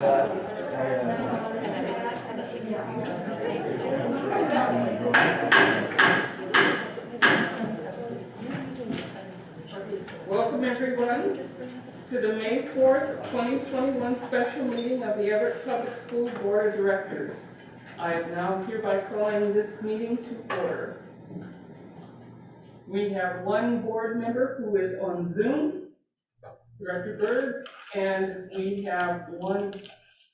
Welcome everyone to the May 4th, 2021 special meeting of the Everett Public School Board of Directors. I am now hereby calling this meeting to order. We have one board member who is on Zoom, Director Bird, and we have one,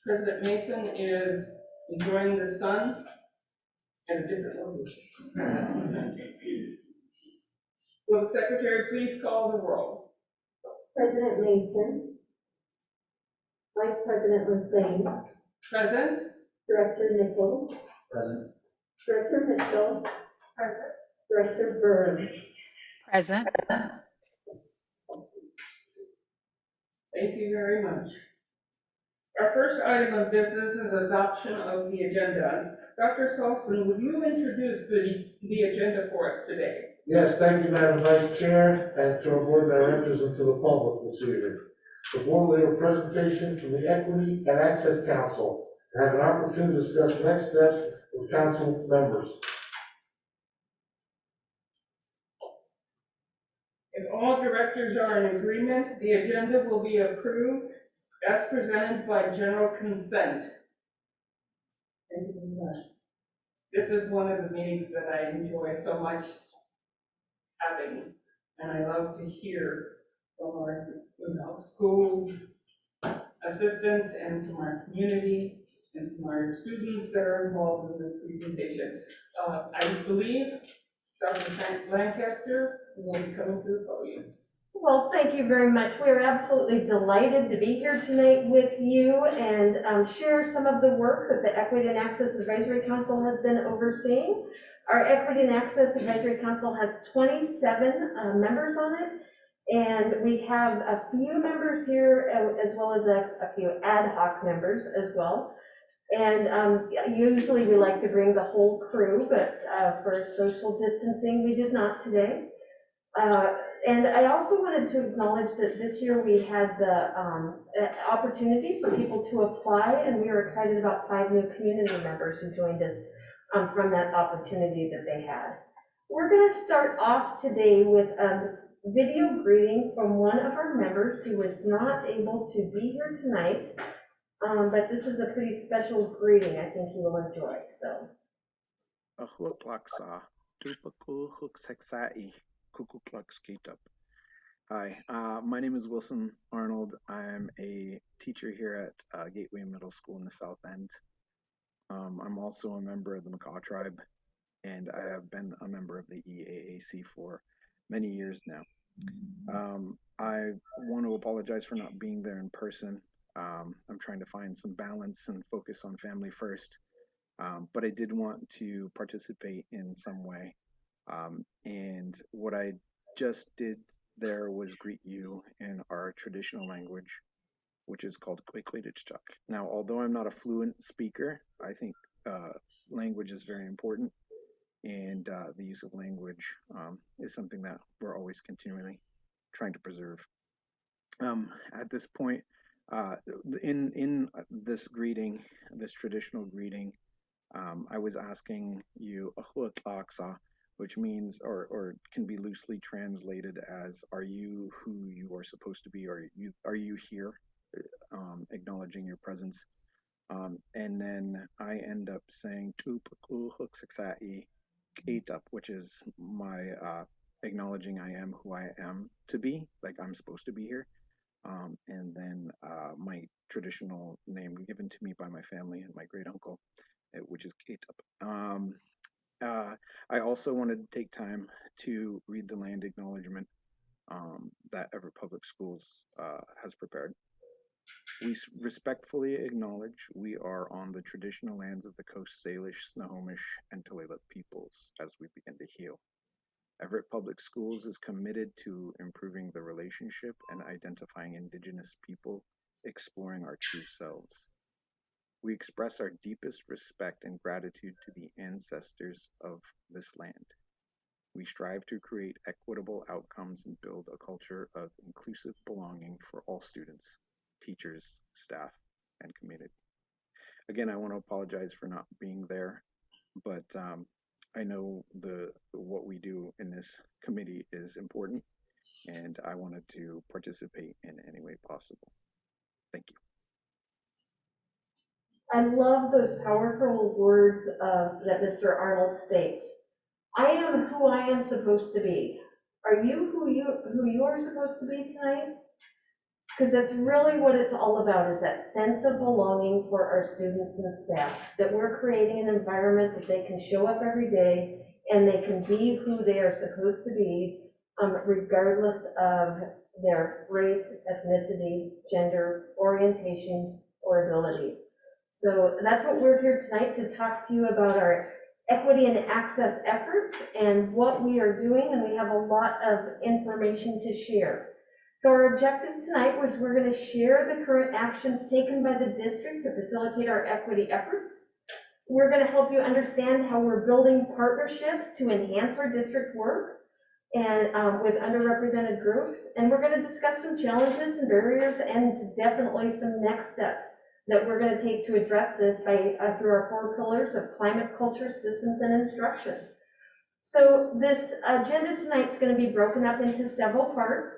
President Mason is enjoying the sun at a different location. Will the secretary please call the roll? President Mason, Vice President Leslie, Present. Director Nichols, Present. Director Mitchell, present. Director Byrd. Present. Thank you very much. Our first item of business is adoption of the agenda. Dr. Salzman, would you introduce the agenda for us today? Yes, thank you, Madam Vice Chair, and to our board directors and to the public this evening. The board will hear a presentation from the Equity and Access Council and have an opportunity to discuss next steps with council members. If all directors are in agreement, the agenda will be approved as presented by general consent. Thank you very much. This is one of the meetings that I enjoy so much having, and I love to hear from our school assistants and from our community and from our students that are involved in this presentation. I believe Dr. Lancaster will be coming to the podium. Well, thank you very much. We are absolutely delighted to be here tonight with you and share some of the work that the Equity and Access Advisory Council has been overseeing. Our Equity and Access Advisory Council has 27 members on it, and we have a few members here as well as a few ad hoc members as well. And usually we like to bring the whole crew, but for social distancing, we did not today. And I also wanted to acknowledge that this year we had the opportunity for people to apply, and we were excited about 5 new community members who joined us from that opportunity that they had. We're going to start off today with a video greeting from one of our members who was not able to be here tonight, but this is a pretty special greeting I think you will enjoy. So. Hi, my name is Wilson Arnold. I'm a teacher here at Gateway Middle School in the South End. I'm also a member of the Macaw tribe, and I have been a member of the EAAC for many years now. I want to apologize for not being there in person. I'm trying to find some balance and focus on family first, but I did want to participate in some way. And what I just did there was greet you in our traditional language, which is called Kwekwedechtchak. Now, although I'm not a fluent speaker, I think language is very important, and the use of language is something that we're always continually trying to preserve. At this point, in this greeting, this traditional greeting, I was asking you which means or can be loosely translated as "Are you who you are supposed to be? Or are you here?" Acknowledging your presence. And then I end up saying which is my acknowledging I am who I am to be, like I'm supposed to be here. And then my traditional name given to me by my family and my great uncle, which is Ketup. I also wanted to take time to read the land acknowledgement that Everett Public Schools has prepared. We respectfully acknowledge we are on the traditional lands of the Coast Salish, Snohomish, and Tulalip peoples as we begin to heal. Everett Public Schools is committed to improving the relationship and identifying Indigenous people, exploring our true selves. We express our deepest respect and gratitude to the ancestors of this land. We strive to create equitable outcomes and build a culture of inclusive belonging for all students, teachers, staff, and community. Again, I want to apologize for not being there, but I know what we do in this committee is important, and I wanted to participate in any way possible. Thank you. I love those powerful words that Mr. Arnold states. I am who I am supposed to be. Are you who you are supposed to be tonight? Because that's really what it's all about, is that sense of belonging for our students and staff, that we're creating an environment that they can show up every day and they can be who they are supposed to be, regardless of their race, ethnicity, gender, orientation, or ability. So that's what we're here tonight to talk to you about, our equity and access efforts and what we are doing, and we have a lot of information to share. So our objectives tonight was we're going to share the current actions taken by the district to facilitate our equity efforts. We're going to help you understand how we're building partnerships to enhance our district work and with underrepresented groups. And we're going to discuss some challenges and barriers and definitely some next steps that we're going to take to address this by through our 4 pillars of climate, culture, systems, and instruction. So this agenda tonight is going to be broken up into several parts.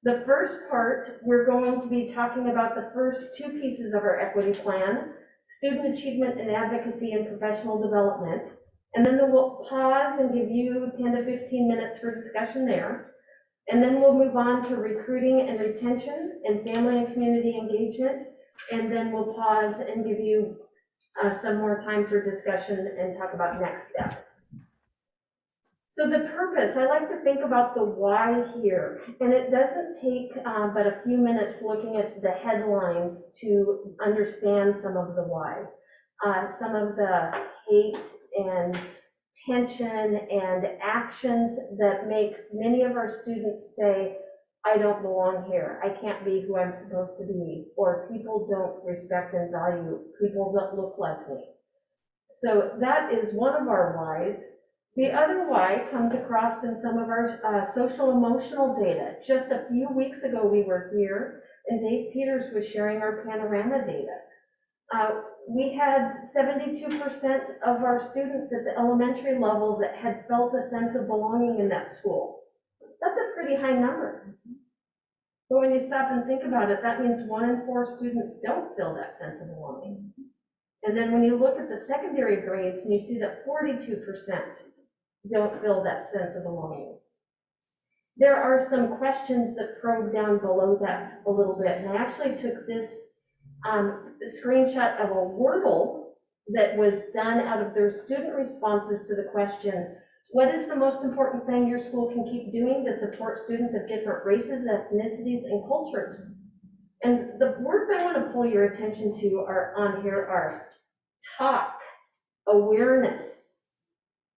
The first part, we're going to be talking about the first 2 pieces of our equity plan: student achievement and advocacy and professional development. And then we'll pause and give you 10 to 15 minutes for discussion there. And then we'll move on to recruiting and retention and family and community engagement. And then we'll pause and give you some more time for discussion and talk about next steps. So the purpose, I like to think about the why here, and it doesn't take but a few minutes looking at the headlines to understand some of the why. Some of the hate and tension and actions that make many of our students say, I don't belong here, I can't be who I'm supposed to be, or people don't respect and value people that look like me. So that is one of our whys. The other why comes across in some of our social emotional data. Just a few weeks ago we were here and Dave Peters was sharing our panorama data. We had 72% of our students at the elementary level that had felt a sense of belonging in that school. That's a pretty high number. But when you stop and think about it, that means 1 in 4 students don't feel that sense of belonging. And then when you look at the secondary grades and you see that 42% don't feel that sense of belonging. There are some questions that probe down below that a little bit. And I actually took this screenshot of a Wordle that was done out of their student responses to the question, what is the most important thing your school can keep doing to support students of different races, ethnicities, and cultures? And the words I want to pull your attention to are on here are talk, awareness,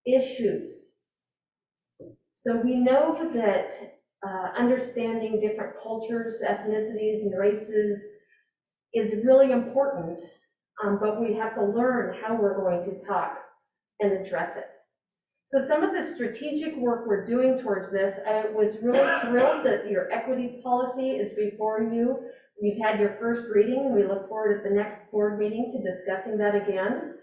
issues. So we know that understanding different cultures, ethnicities, and races is really important, but we have to learn how we're going to talk and address it. So some of the strategic work we're doing towards this, I was really thrilled that your equity policy is before you. You've had your first reading, and we look forward at the next board meeting to discussing that again.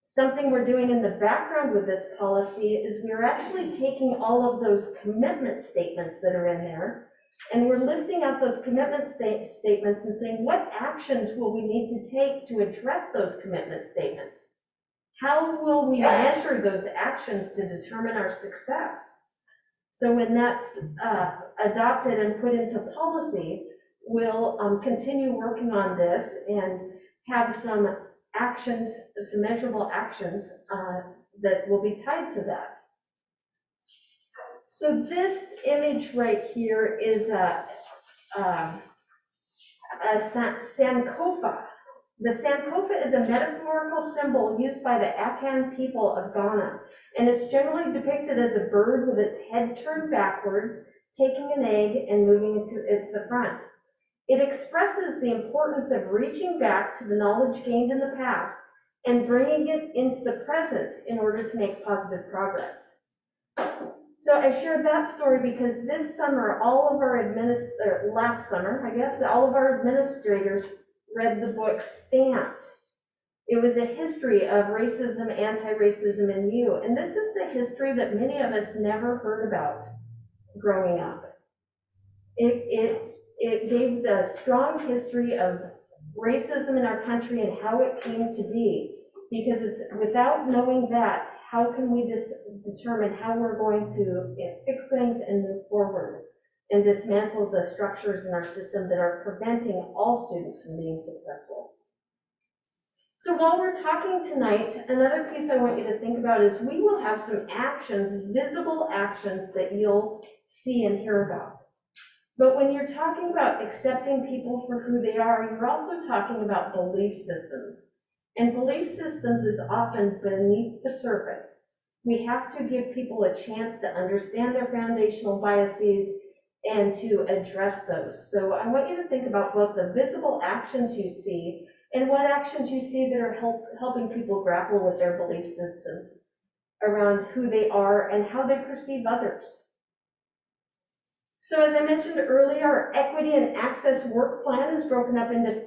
Something we're doing in the background with this policy is we're actually taking all of those commitment statements that are in there, and we're listing out those commitment statements and saying, what actions will we need to take to address those commitment statements? How will we measure those actions to determine our success? So when that's adopted and put into policy, we'll continue working on this and have some actions, some measurable actions that will be tied to that. So this image right here is a Sankofa. The Sankofa is a metaphorical symbol used by the Akan people of Ghana, and it's generally depicted as a bird with its head turned backwards, taking an egg and moving it to the front. It expresses the importance of reaching back to the knowledge gained in the past and bringing it into the present in order to make positive progress. So I shared that story because this summer, last summer, I guess, all of our administrators read the book Stamped. It was a history of racism, anti-racism in you. And this is the history that many of us never heard about growing up. It gave the strong history of racism in our country and how it came to be. Because it's without knowing that, how can we determine how we're going to fix things and move forward and dismantle the structures in our system that are preventing all students from being successful? So while we're talking tonight, another piece I want you to think about is we will have some actions, visible actions that you'll see and hear about. But when you're talking about accepting people for who they are, you're also talking about belief systems. And belief systems is often beneath the surface. We have to give people a chance to understand their foundational biases and to address those. So I want you to think about both the visible actions you see and what actions you see that are helping people grapple with their belief systems around who they are and how they perceive others. So as I mentioned earlier, our equity and access work plan is broken up into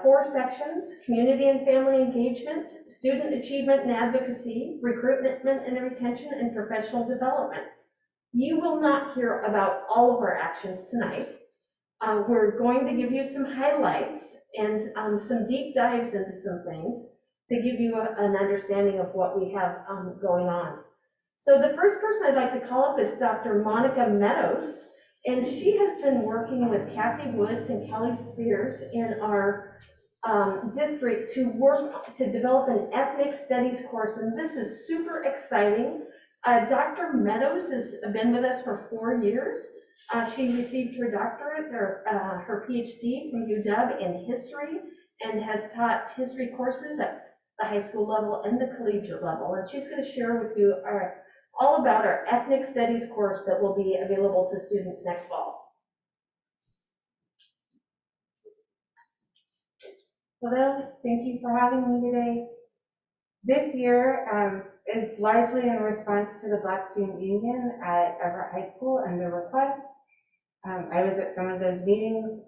4 sections: community and family engagement, student achievement and advocacy, recruitment and retention, and professional development. You will not hear about all of our actions tonight. We're going to give you some highlights and some deep dives into some things to give you an understanding of what we have going on. So the first person I'd like to call up is Dr. Monica Meadows, and she has been working with Kathy Woods and Kelly Spears in our district to develop an ethnic studies course, and this is super exciting. Dr. Meadows has been with us for 4 years. She received her doctorate, her PhD from UW in history, and has taught history courses at the high school level and the collegiate level. And she's going to share with you all about our ethnic studies course that will be available to students next fall. Hello, thank you for having me today. This year is largely in response to the Black Student Union at Everett High School and their requests. I was at some of those meetings.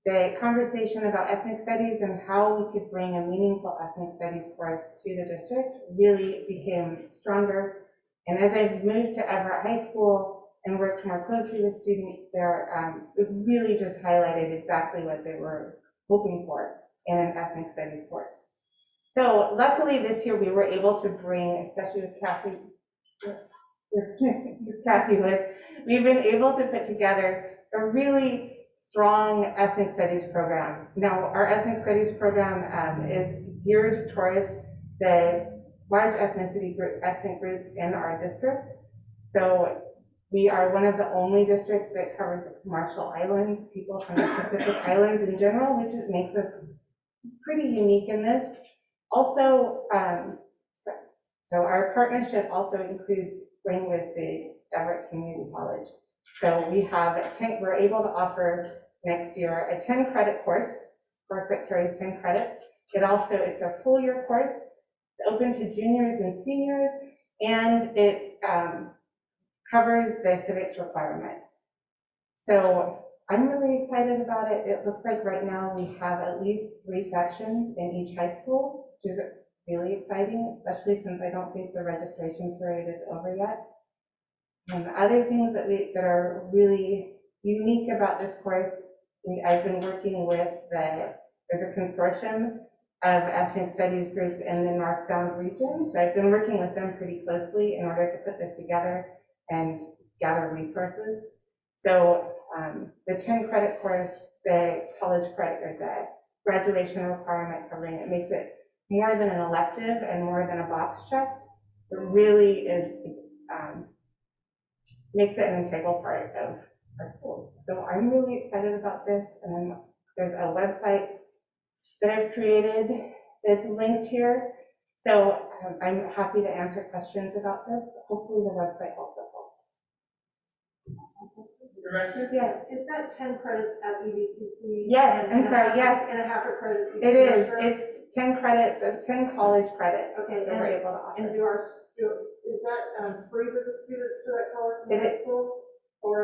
The conversation about ethnic studies and how we could bring a meaningful ethnic studies course to the district really became stronger. And as I've moved to Everett High School and worked more closely with students there, it really just highlighted exactly what they were hoping for in an ethnic studies course. So luckily this year we were able to bring, especially with Kathy Woods, we've been able to put together a really strong ethnic studies program. Now our ethnic studies program is geared towards the large ethnic groups in our district. So we are one of the only districts that covers the Marshall Islands, people from the Pacific Islands in general, which makes us pretty unique in this. Also, so our partnership also includes going with the Everett Community College. So we're able to offer next year a 10-credit course that carries 10 credits. It's a full year course. It's open to juniors and seniors, and it covers the civics requirement. So I'm really excited about it. It looks like right now we have at least 3 sections in each high school, which is really exciting, especially since I don't think the registration period is over yet. And the other things that are really unique about this course, I've been working with there's a consortium of ethnic studies groups in the North Sound region. So I've been working with them pretty closely in order to put this together and gather resources. So the 10-credit course, the college credit or the graduation requirement covering it makes it more than an elective and more than a box check. It really is, makes it an integral part of our schools. So I'm really excited about this. And there's a website that I've created that's linked here. So I'm happy to answer questions about this. Hopefully the website also helps. Director? Yes. Is that 10 credits at EVCC? Yes, I'm sorry, yes. And a half a credit each It is. semester? It's 10 credits, 10 college credits Okay, that we're able to offer. and is that free to the students for that college It and high is. school? Or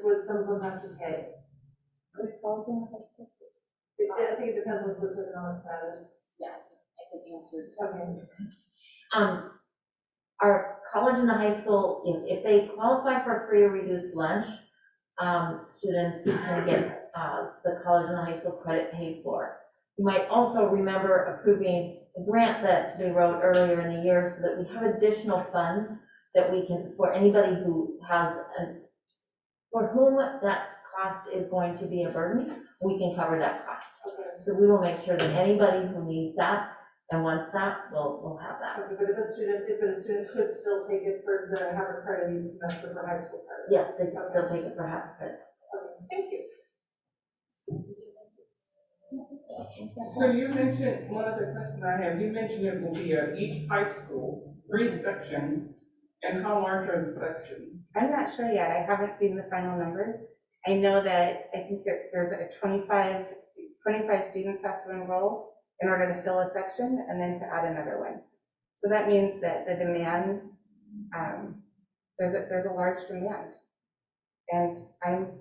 would some of them have to pay? Which college in high school? I think it depends on socioeconomic status. Yeah, I can answer. Okay. Our college and the high school, yes, if they qualify for free or reduced lunch, students can get the college and the high school credit paid for. You might also remember approving a grant that we wrote earlier in the year so that we have additional funds that we can, for anybody who has, for whom that cost is going to be a burden, we can cover that cost. Okay. So we will make sure that anybody who needs that and wants that, will have that. Okay, but if a student could still take it for the Harvard credit each semester for high school credit. Yes, they can still take it for half credit. Okay, thank you. So you mentioned, one other question I have, you mentioned it will be at each high school, 3 sections, and how large are the sections? I'm not sure yet. I haven't seen the final numbers. I know that I think that there's a 25 students have to enroll in order to fill a section and then to add another one. So that means that the demand, there's a large demand, and I'm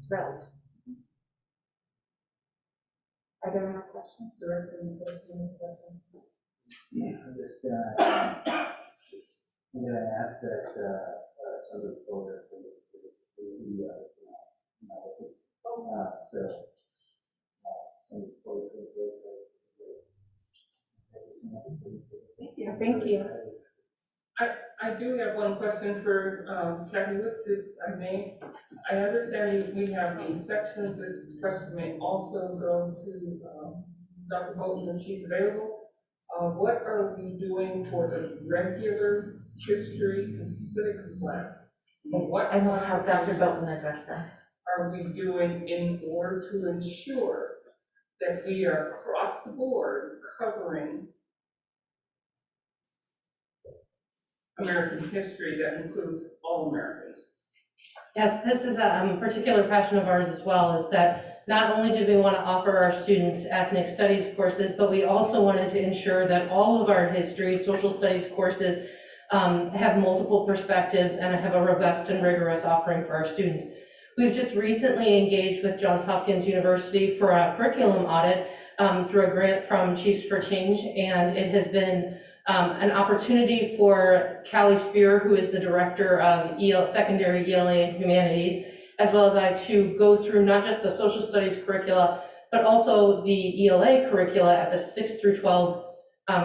thrilled. Are there more questions? Yeah, I'm just I'm gonna ask that somebody told us that somebody told us Thank you. I do have one question for Kathy Wicks, if I may. I understand we have these sections, this question may also go to Dr. Bolton if she's available. What are we doing for the regular history and civics class? What I will have Dr. Bolton address that. are we doing in order to ensure that we are across the board covering American history that includes all Americans? Yes, this is a particular passion of ours as well, is that not only did we want to offer our students ethnic studies courses, but we also wanted to ensure that all of our history, social studies courses have multiple perspectives and have a robust and rigorous offering for our students. We've just recently engaged with Johns Hopkins University for a curriculum audit through a grant from Chiefs for Change, and it has been an opportunity for Callie Spear, who is the director of secondary ELA and humanities, as well as I, to go through not just the social studies curricula, but also the ELA curricula at the 6 through 12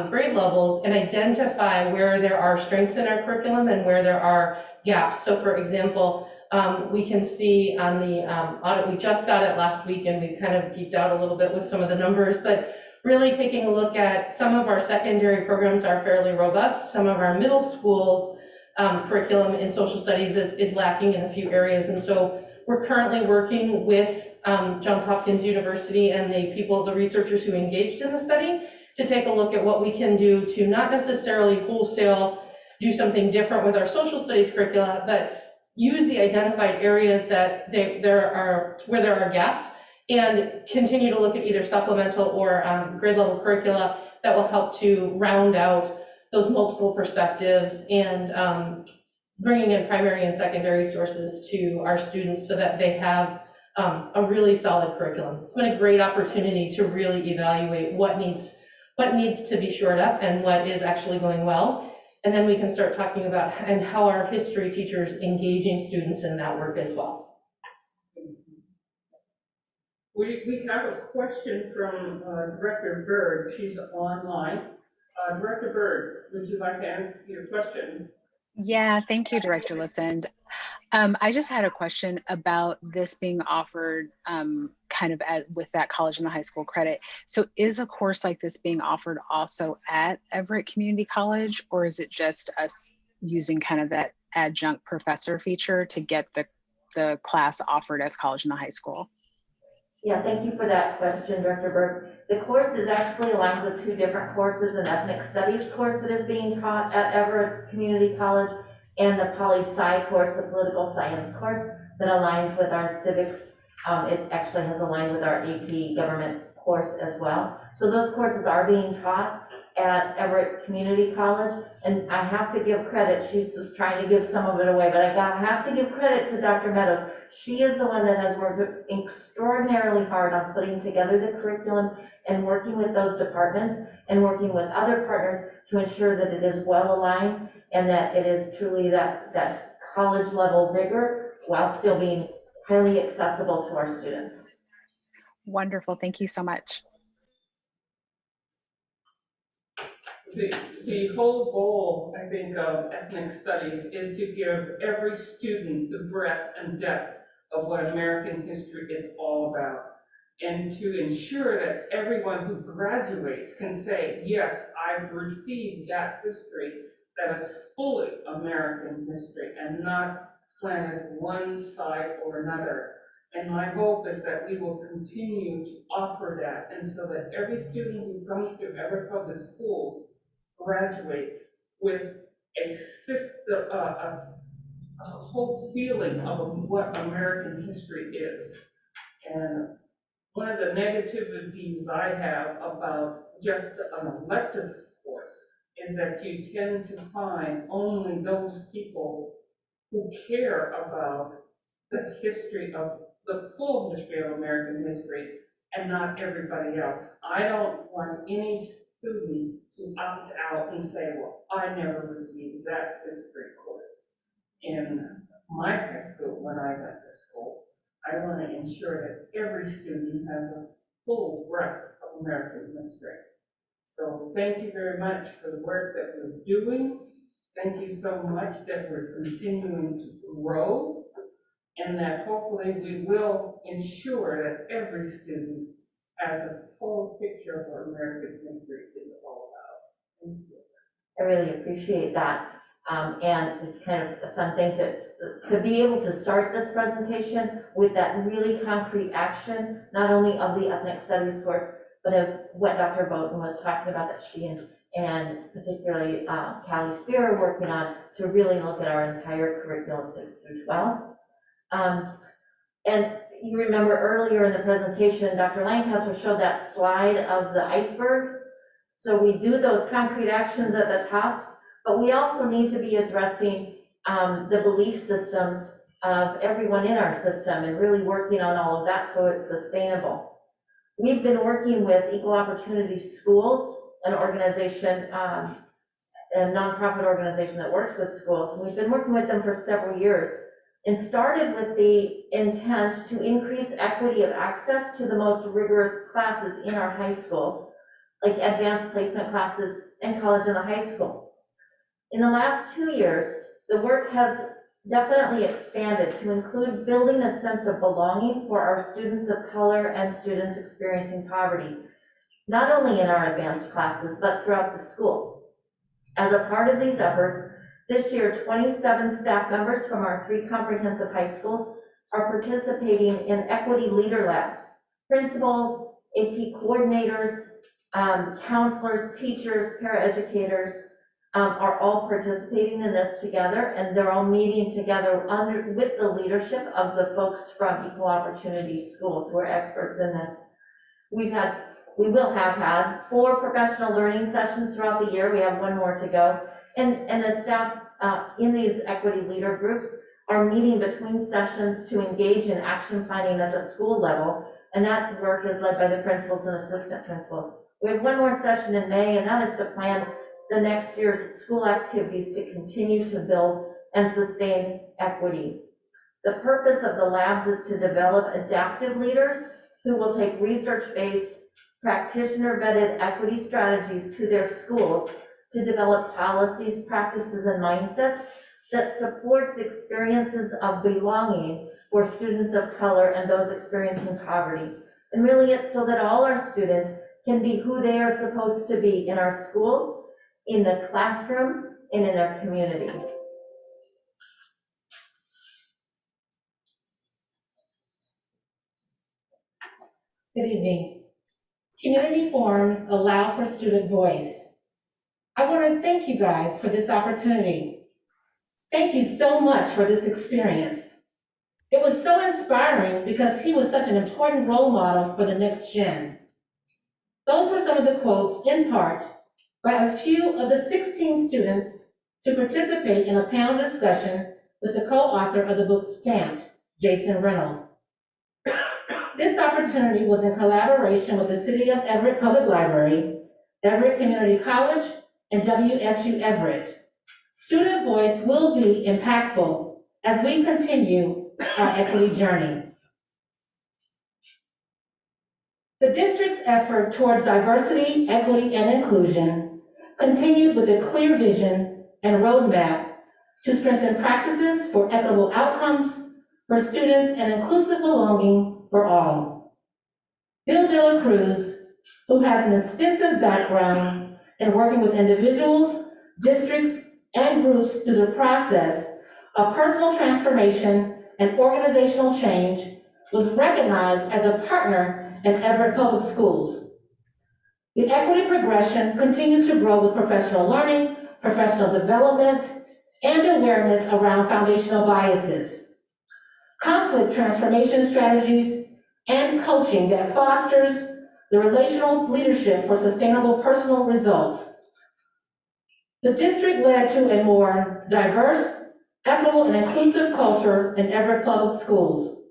grade levels, and identify where there are strengths in our curriculum and where there are gaps. So for example, we can see on the audit, we just got it last week and we kind of geeked out a little bit with some of the numbers, but really taking a look at some of our secondary programs are fairly robust. Some of our middle schools curriculum in social studies is lacking in a few areas. And so we're currently working with Johns Hopkins University and the researchers who engaged in the study to take a look at what we can do to not necessarily wholesale do something different with our social studies curricula, but use the identified areas that where there are gaps, and continue to look at either supplemental or grade level curricula that will help to round out those multiple perspectives and bringing in primary and secondary sources to our students so that they have a really solid curriculum. It's been a great opportunity to really evaluate what needs to be shored up and what is actually going well. And then we can start talking about and how our history teachers engaging students in that work as well. We have a question from Director Bird. She's online. Director Bird, would you like to answer your question? Yeah, thank you, Director Lissand. I just had a question about this being offered kind of with that college and the high school credit. So is a course like this being offered also at Everett Community College, or is it just us using kind of that adjunct professor feature to get the class offered as college and the high school? Yeah, thank you for that question, Director Berg. The course is actually aligned with 2 different courses, an ethnic studies course that is being taught at Everett Community College, and the poli-sci course, the political science course, that aligns with our civics. It actually has aligned with our AP government course as well. So those courses are being taught at Everett Community College, and I have to give credit, she's just trying to give some of it away, but I have to give credit to Dr. Meadows. She is the one that has worked extraordinarily hard on putting together the curriculum and working with those departments and working with other partners to ensure that it is well aligned and that it is truly that college level rigor while still being highly accessible to our students. Wonderful. Thank you so much. The whole goal, I think, of ethnic studies is to give every student the breadth and depth of what American history is all about, and to ensure that everyone who graduates can say, yes, I've received that history that is fully American history and not slanted one side or another. And my hope is that we will continue to offer that, and so that every student who comes to Everett Public Schools graduates with a system, a whole feeling of what American history is. And one of the negativities I have about just an elective course is that you tend to find only those people who care about the history of the full history of American history and not everybody else. I don't want any student to opt out and say, well, I never received that history course. In my high school, when I went to school, I want to ensure that every student has a full breadth of American history. So thank you very much for the work that we're doing. Thank you so much that we're continuing to grow, and that hopefully we will ensure that every student has a total picture of what American history is all about. Thank you. I really appreciate that. And it's kind of a fun thing to be able to start this presentation with that really concrete action, not only of the ethnic studies course, but of what Dr. Bowden was talking about that she and particularly Callie Spear are working on to really look at our entire curriculum 6 through 12. And you remember earlier in the presentation, Dr. Lancaster showed that slide of the iceberg. So we do those concrete actions at the top, but we also need to be addressing the belief systems of everyone in our system and really working on all of that so it's sustainable. We've been working with Equal Opportunity Schools, an organization, a nonprofit organization that works with schools. We've been working with them for several years and started with the intent to increase equity of access to the most rigorous classes in our high schools, like advanced placement classes and college and the high school. In the last 2 years, the work has definitely expanded to include building a sense of belonging for our students of color and students experiencing poverty, not only in our advanced classes, but throughout the school. As a part of these efforts, this year, 27 staff members from our 3 comprehensive high schools are participating in equity leader labs. Principals, AP coordinators, counselors, teachers, paraeducators are all participating in this together, and they're all meeting together with the leadership of the folks from Equal Opportunity Schools who are experts in this. We will have had 4 professional learning sessions throughout the year. We have 1 more to go. And the staff in these equity leader groups are meeting between sessions to engage in action planning at the school level, and that work is led by the principals and assistant principals. We have 1 more session in May, and that is to plan the next year's school activities to continue to build and sustain equity. The purpose of the labs is to develop adaptive leaders who will take research-based, practitioner-vetted equity strategies to their schools to develop policies, practices, and mindsets that supports experiences of belonging for students of color and those experiencing poverty. And really it's so that all our students can be who they are supposed to be in our schools, in the classrooms, and in their community. Good evening. Community forums allow for student voice. I want to thank you guys for this opportunity. Thank you so much for this experience. It was so inspiring because he was such an important role model for the next gen. Those were some of the quotes, in part, by a few of the 16 students to participate in a panel discussion with the co-author of the book Stamped, Jason Reynolds. This opportunity was in collaboration with the City of Everett Public Library, Everett Community College, and WSU Everett. Student voice will be impactful as we continue our equity journey. The district's effort towards diversity, equity, and inclusion continued with a clear vision and roadmap to strengthen practices for equitable outcomes for students and inclusive belonging for all. Bill De La Cruz, who has an extensive background in working with individuals, districts, and groups through the process of personal transformation and organizational change, was recognized as a partner in Everett Public Schools. The equity progression continues to grow with professional learning, professional development, and awareness around foundational biases, conflict transformation strategies, and coaching that fosters the relational leadership for sustainable personal results. The district led to a more diverse, equitable, and inclusive culture in Everett Public Schools.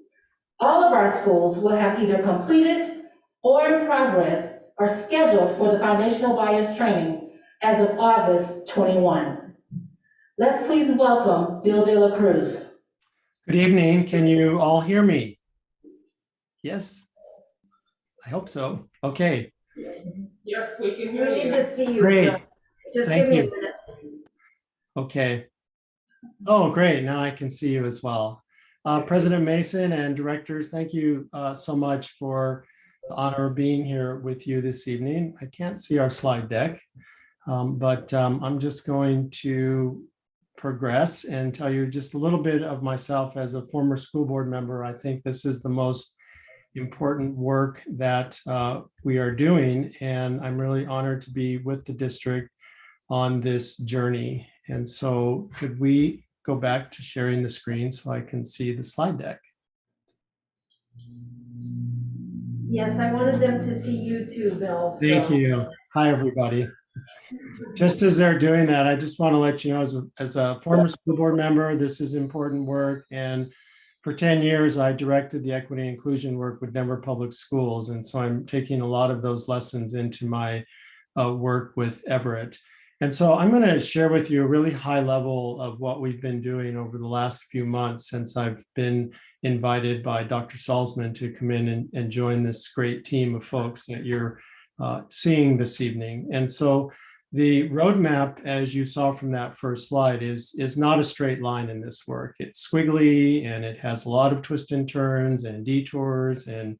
All of our schools will have either completed or in progress or scheduled for the foundational bias training as of August 21. Let's please welcome Bill De La Cruz. Good evening. Can you all hear me? Yes? I hope so. Okay. Yes, we can We hear need you. to see you. Great. Bill. Just Thank give me a you. minute. Okay. Oh, great. Now I can see you as well. President Mason and directors, thank you so much for the honor of being here with you this evening. I can't see our slide deck, but I'm just going to progress and tell you just a little bit of myself as a former school board member. I think this is the most important work that we are doing, and I'm really honored to be with the district on this journey. And so could we go back to sharing the screen so I can see the slide deck? Yes, I wanted them to see you too, Bill. so- Thank you. Hi, everybody. Just as they're doing that, I just want to let you know, as a former school board member, this is important work. And for 10 years, I directed the equity and inclusion work with Denver Public Schools. And so I'm taking a lot of those lessons into my work with Everett. And so I'm going to share with you a really high level of what we've been doing over the last few months since I've been invited by Dr. Salzman to come in and join this great team of folks that you're seeing this evening. And so the roadmap, as you saw from that first slide, is not a straight line in this work. It's squiggly and it has a lot of twists and turns and detours and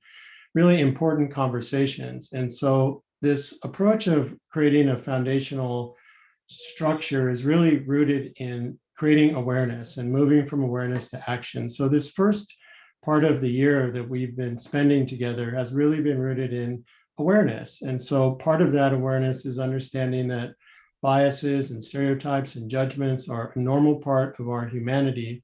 really important conversations. And so this approach of creating a foundational structure is really rooted in creating awareness and moving from awareness to action. So this first part of the year that we've been spending together has really been rooted in awareness. And so part of that awareness is understanding that biases and stereotypes and judgments are a normal part of our humanity,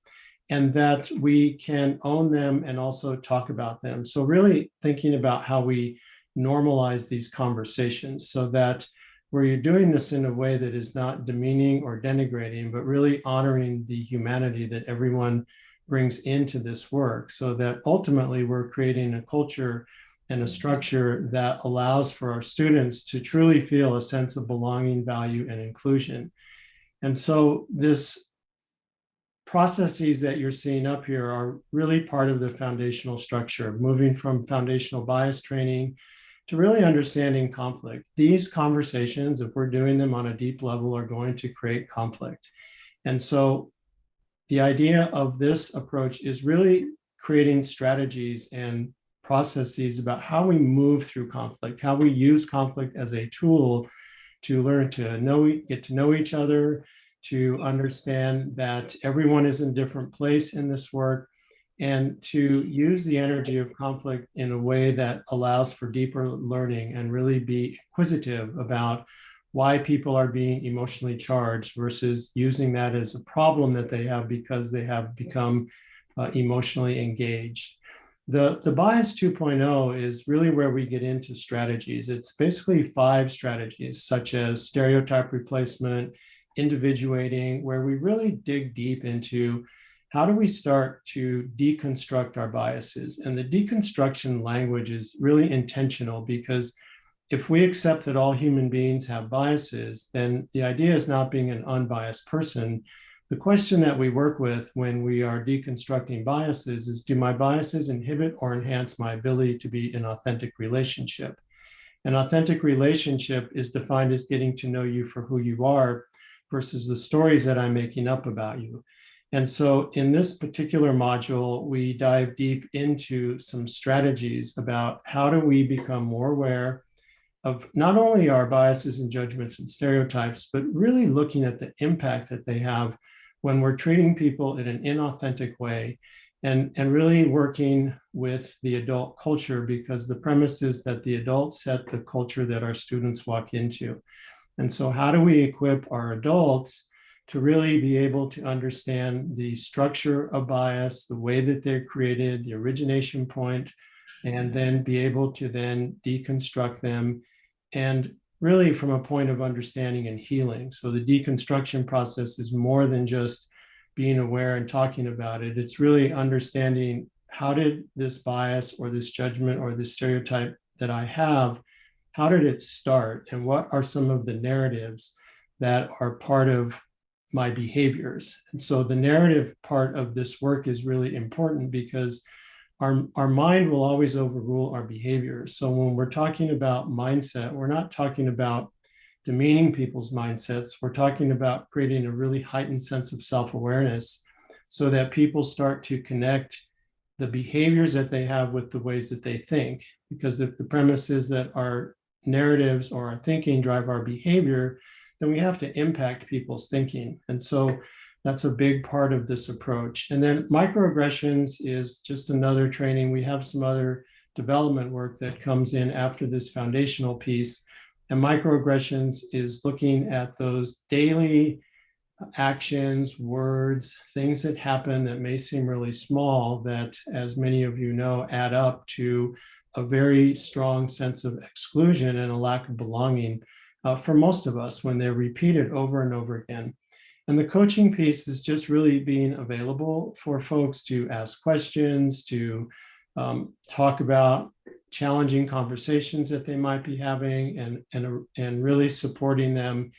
and that we can own them and also talk about them. So really thinking about how we normalize these conversations so that where you're doing this in a way that is not demeaning or denigrating, but really honoring the humanity that everyone brings into this work, so that ultimately we're creating a culture and a structure that allows for our students to truly feel a sense of belonging, value, and inclusion. And so this processes that you're seeing up here are really part of the foundational structure, moving from foundational bias training to really understanding conflict. These conversations, if we're doing them on a deep level, are going to create conflict. And so the idea of this approach is really creating strategies and processes about how we move through conflict, how we use conflict as a tool to learn to get to know each other, to understand that everyone is in a different place in this work, and to use the energy of conflict in a way that allows for deeper learning and really be inquisitive about why people are being emotionally charged versus using that as a problem that they have because they have become emotionally engaged. The bias 2.0 is really where we get into strategies. It's basically 5 strategies, such as stereotype replacement, individuating, where we really dig deep into how do we start to deconstruct our biases? And the deconstruction language is really intentional, because if we accept that all human beings have biases, then the idea is not being an unbiased person. The question that we work with when we are deconstructing biases is, do my biases inhibit or enhance my ability to be in authentic relationship? An authentic relationship is defined as getting to know you for who you are versus the stories that I'm making up about you. And so in this particular module, we dive deep into some strategies about how do we become more aware of not only our biases and judgments and stereotypes, but really looking at the impact that they have when we're treating people in an inauthentic way, and really working with the adult culture, because the premise is that the adults set the culture that our students walk into. And so how do we equip our adults to really be able to understand the structure of bias, the way that they're created, the origination point, and then be able to then deconstruct them, and really from a point of understanding and healing. So the deconstruction process is more than just being aware and talking about it. It's really understanding, how did this bias or this judgment or this stereotype that I have, how did it start? And what are some of the narratives that are part of my behaviors? And so the narrative part of this work is really important, because our mind will always overrule our behaviors. So when we're talking about mindset, we're not talking about demeaning people's mindsets. We're talking about creating a really heightened sense of self-awareness, so that people start to connect the behaviors that they have with the ways that they think. Because if the premise is that our narratives or our thinking drive our behavior, then we have to impact people's thinking. And so that's a big part of this approach. And then microaggressions is just another training. We have some other development work that comes in after this foundational piece. And microaggressions is looking at those daily actions, words, things that happen that may seem really small, that, as many of you know, add up to a very strong sense of exclusion and a lack of belonging for most of us when they're repeated over and over again. And the coaching piece is just really being available for folks to ask questions, to talk about challenging conversations that they might be having, and really supporting them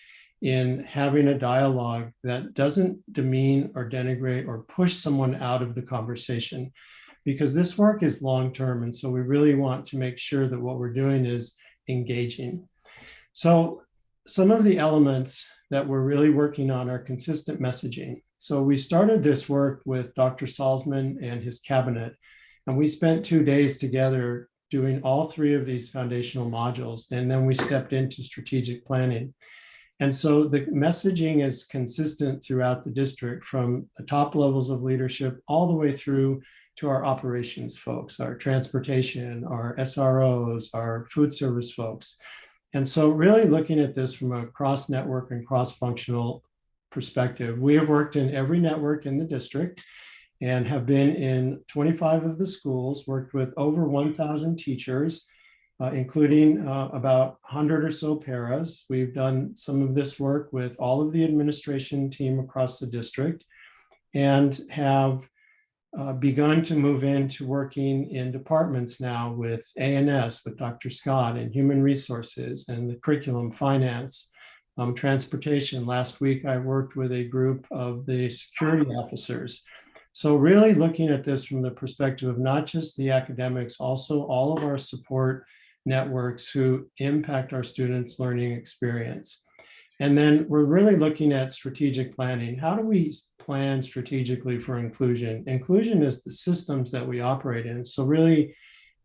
in having a dialogue that doesn't demean or denigrate or push someone out of the conversation, because this work is long-term. And so we really want to make sure that what we're doing is engaging. So some of the elements that we're really working on are consistent messaging. So we started this work with Dr. Salzman and his cabinet, and we spent 2 days together doing all 3 of these foundational modules. And then we stepped into strategic planning. And so the messaging is consistent throughout the district, from the top levels of leadership all the way through to our operations folks, our transportation, our SROs, our food service folks. And so really looking at this from a cross-network and cross-functional perspective. We have worked in every network in the district and have been in 25 of the schools, worked with over 1,000 teachers, including about 100 or so paras. We've done some of this work with all of the administration team across the district, and have begun to move into working in departments now with A&S, with Dr. Scott, and human resources, and the curriculum, finance, transportation. Last week, I worked with a group of the security officers. So really looking at this from the perspective of not just the academics, also all of our support networks who impact our students' learning experience. And then we're really looking at strategic planning. How do we plan strategically for inclusion? Inclusion is the systems that we operate in. So really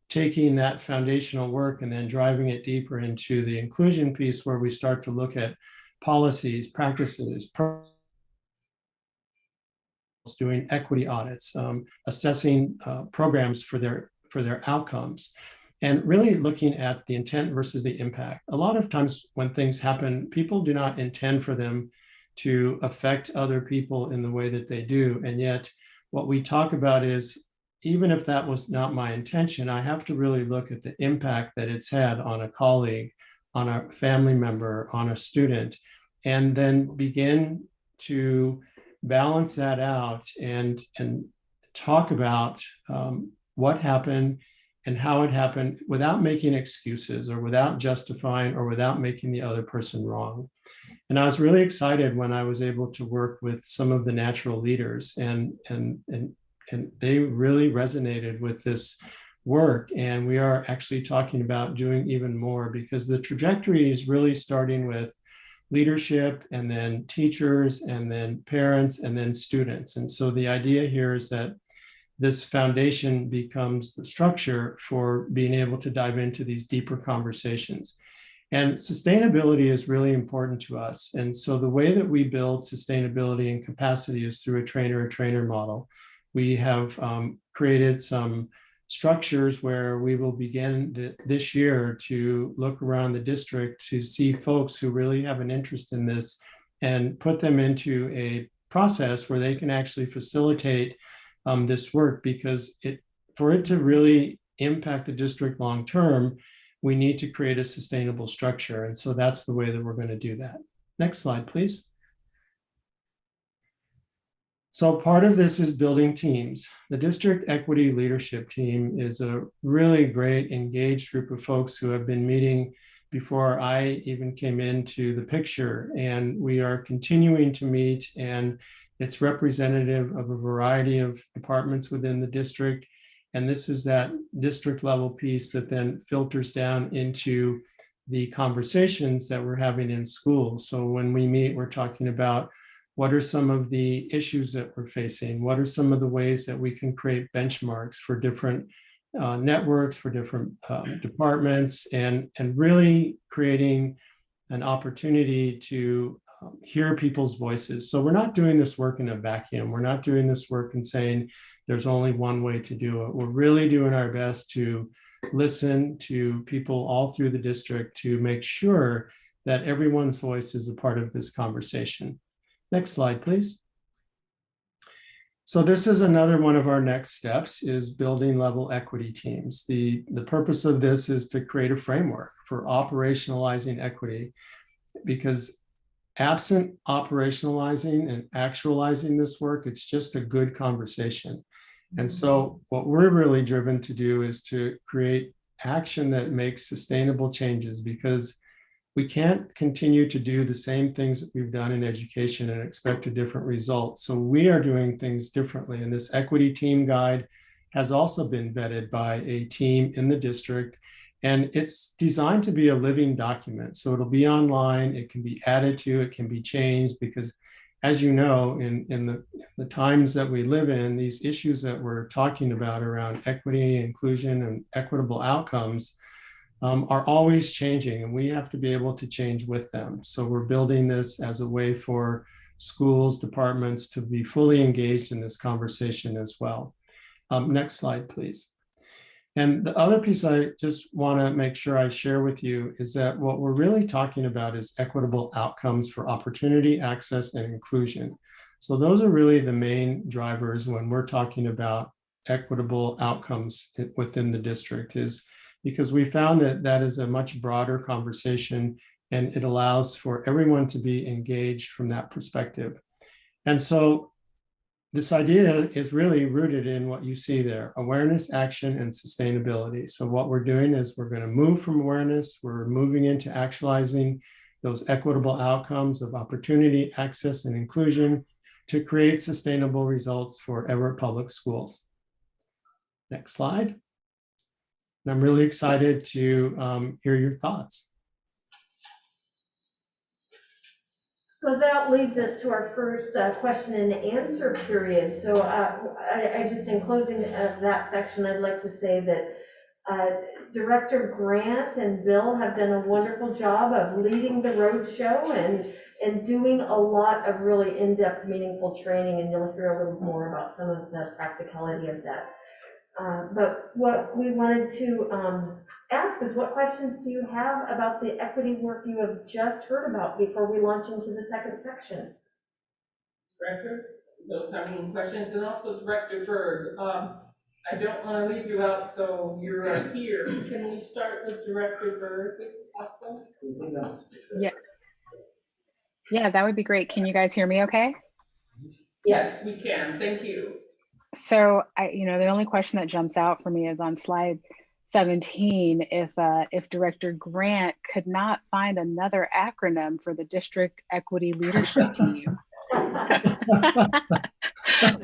taking that foundational work and then driving it deeper into the inclusion piece, where we start to look at policies, practices, doing equity audits, assessing programs for their outcomes, and really looking at the intent versus the impact. A lot of times when things happen, people do not intend for them to affect other people in the way that they do. And yet what we talk about is, even if that was not my intention, I have to really look at the impact that it's had on a colleague, on a family member, on a student, and then begin to balance that out and talk about what happened and how it happened without making excuses or without justifying or without making the other person wrong. And I was really excited when I was able to work with some of the natural leaders, and they really resonated with this work. And we are actually talking about doing even more, because the trajectory is really starting with leadership, and then teachers, and then parents, and then students. And so the idea here is that this foundation becomes the structure for being able to dive into these deeper conversations. And sustainability is really important to us. And so the way that we build sustainability and capacity is through a trainer model. We have created some structures where we will begin this year to look around the district to see folks who really have an interest in this and put them into a process where they can actually facilitate this work, because for it to really impact the district long term, we need to create a sustainable structure. And so that's the way that we're going to do that. Next slide, please. So part of this is building teams. The district equity leadership team is a really great, engaged group of folks who have been meeting before I even came into the picture. And we are continuing to meet, and it's representative of a variety of departments within the district. And this is that district level piece that then filters down into the conversations that we're having in schools. So when we meet, we're talking about what are some of the issues that we're facing? What are some of the ways that we can create benchmarks for different networks, for different departments, and really creating an opportunity to hear people's voices. So we're not doing this work in a vacuum. We're not doing this work and saying there's only one way to do it. We're really doing our best to listen to people all through the district to make sure that everyone's voice is a part of this conversation. Next slide, please. So this is another one of our next steps, is building level equity teams. The purpose of this is to create a framework for operationalizing equity, because absent operationalizing and actualizing this work, it's just a good conversation. And so what we're really driven to do is to create action that makes sustainable changes, because we can't continue to do the same things that we've done in education and expect a different result. So we are doing things differently. And this equity team guide has also been vetted by a team in the district. And it's designed to be a living document. So it'll be online, it can be added to, it can be changed, because as you know, in the times that we live in, these issues that we're talking about around equity, inclusion, and equitable outcomes are always changing, and we have to be able to change with them. So we're building this as a way for schools, departments to be fully engaged in this conversation as well. Next slide, please. And the other piece I just want to make sure I share with you is that what we're really talking about is equitable outcomes for opportunity, access, and inclusion. So those are really the main drivers when we're talking about equitable outcomes within the district, is because we found that that is a much broader conversation, and it allows for everyone to be engaged from that perspective. And so this idea is really rooted in what you see there: awareness, action, and sustainability. So what we're doing is we're going to move from awareness, we're moving into actualizing those equitable outcomes of opportunity, access, and inclusion to create sustainable results for Everett Public Schools. Next slide. And I'm really excited to hear your thoughts. So that leads us to our first question and answer period. So I just, in closing that section, I'd like to say that Director Grant and Bill have done a wonderful job of leading the roadshow and doing a lot of really in-depth, meaningful training, and you'll hear a little more about some of the practicality of that. But what we wanted to ask is, what questions do you have about the equity work you have just heard about before we launch into the second section? Director, those have any questions? And also Director Berg, I don't want to leave you out, so you're here. Can we start with Director Berg, if possible? Yeah. Yeah, that would be great. Can you guys hear me okay? Yes, we can. Thank you. So the only question that jumps out for me is on slide 17, if Director Grant could not find another acronym for the district equity leadership team.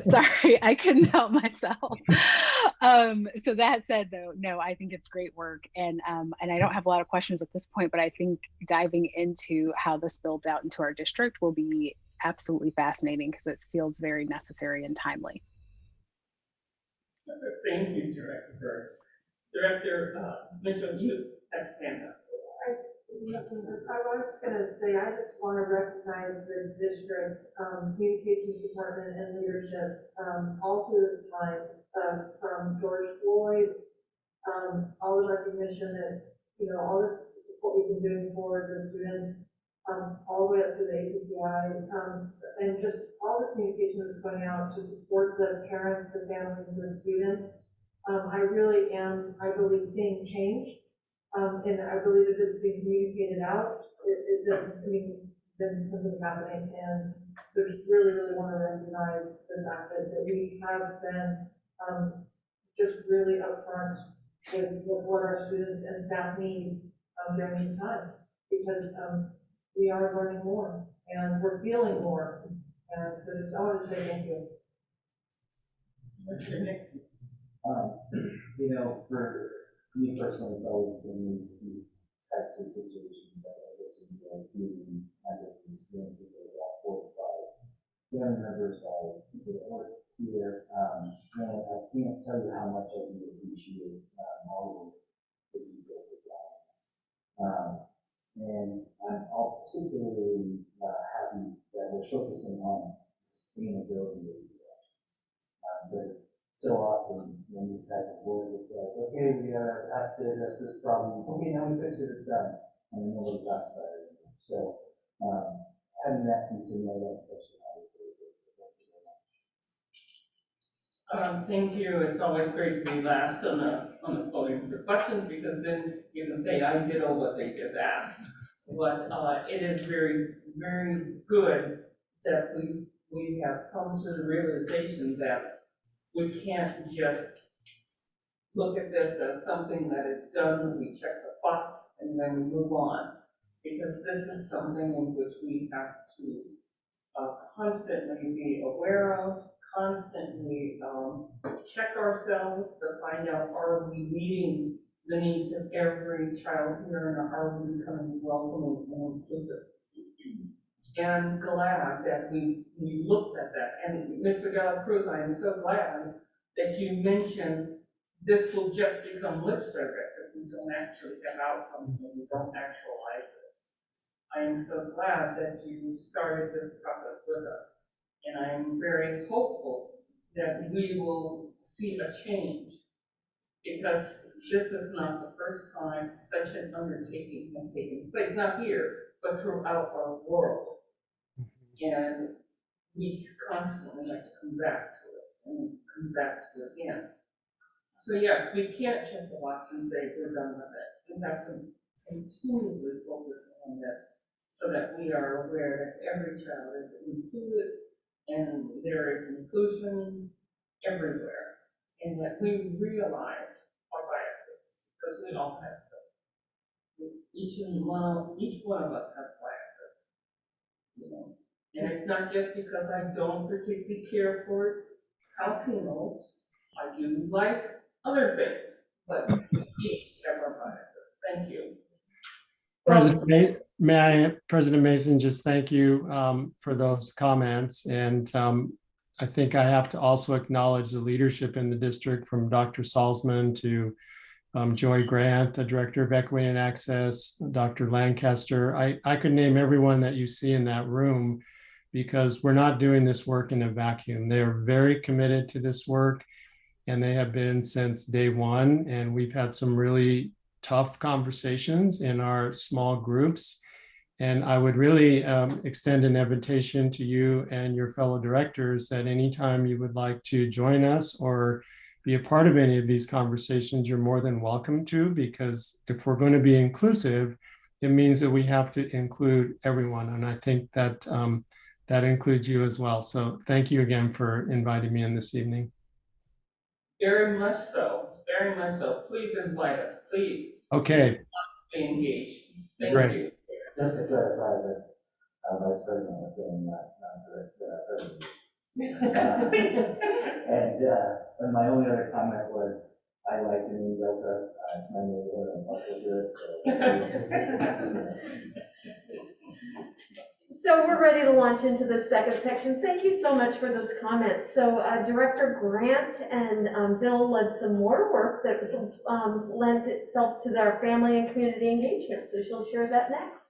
Sorry, I couldn't help myself. So that said, though, no, I think it's great work, and I don't have a lot of questions at this point, but I think diving into how this builds out into our district will be absolutely fascinating because it feels very necessary and timely. Thank you, Director. Director Mitchell, you have to hand up. I was gonna say, I just want to recognize the district, communications department and leadership, all through this time, from George Floyd, all the recognition that, all the support we've been doing for the students, all the way up to the APPI, and just all the communication that's going out to support the parents, the families, the students. I really am, I believe, seeing change. And I believe if it's being communicated out, then something's happening. And so just really, really want to recognize the fact that we have been just really upfront with what our students and staff need during these times, because we are learning more and we're feeling more. And so just I want to say thank you. For me personally, it's always been these types of situations that I listen to through kind of experiences that are brought forth by family members, by people that work here. And I can't tell you how much I do appreciate all of the details of that. And I'm all particularly happy that we're focusing on sustainability of these actions, because it's so often in this type of work, it's like, okay, we have to address this problem. Okay, now we fix it, it's done. And then nobody talks about it anymore. So having that piece in there, that touches on it. Thank you. It's always great to be last on the podium for questions, because then you can say, I ditto what they just asked. But it is very, very good that we have come to the realization that we can't just look at this as something that is done, we check the box, and then we move on. Because this is something in which we have to constantly be aware of, constantly check ourselves to find out, are we meeting the needs of every child here, and are we becoming welcoming and inclusive? And glad that we looked at that. And Mr. Cruz, I am so glad that you mentioned this will just become lip service if we don't actually have outcomes and we don't actualize this. I am so glad that you started this process with us. And I am very hopeful that we will see a change, because this is not the first time such an undertaking has taken place, not here, but throughout our world. And we constantly have to come back to it and come back to it again. So yes, we can't check the box and say we're done with it. We have to continually focus on this so that we are aware that every child is included and there is inclusion everywhere, and that we realize our biases, because we all have them. Each one of us have biases, And it's not just because I don't particularly care for Filipinos. I do like other things, but we each have our biases. Thank you. President Mason, just thank you for those comments. And I think I have to also acknowledge the leadership in the district, from Dr. Salzman to Joy Grant, the Director of Equity and Access, Dr. Lancaster. I could name everyone that you see in that room, because we're not doing this work in a vacuum. They're very committed to this work, and they have been since day one. And we've had some really tough conversations in our small groups. And I would really extend an invitation to you and your fellow directors that anytime you would like to join us or be a part of any of these conversations, you're more than welcome to, because if we're going to be inclusive, it means that we have to include everyone. And I think that that includes you as well. So thank you again for inviting me in this evening. Very much so, very much so. Please invite us, please. Okay. Be engaged. Thank Great. you. Just to clarify that, Vice President was saying not direct, President. And my only other comment was, I like the name Delta, it's my neighborhood, I'm also good, So we're ready to launch into the second section. Thank you so much for those comments. So Director Grant and Bill led some more work that lent itself to our family and community engagement. So she'll share that next.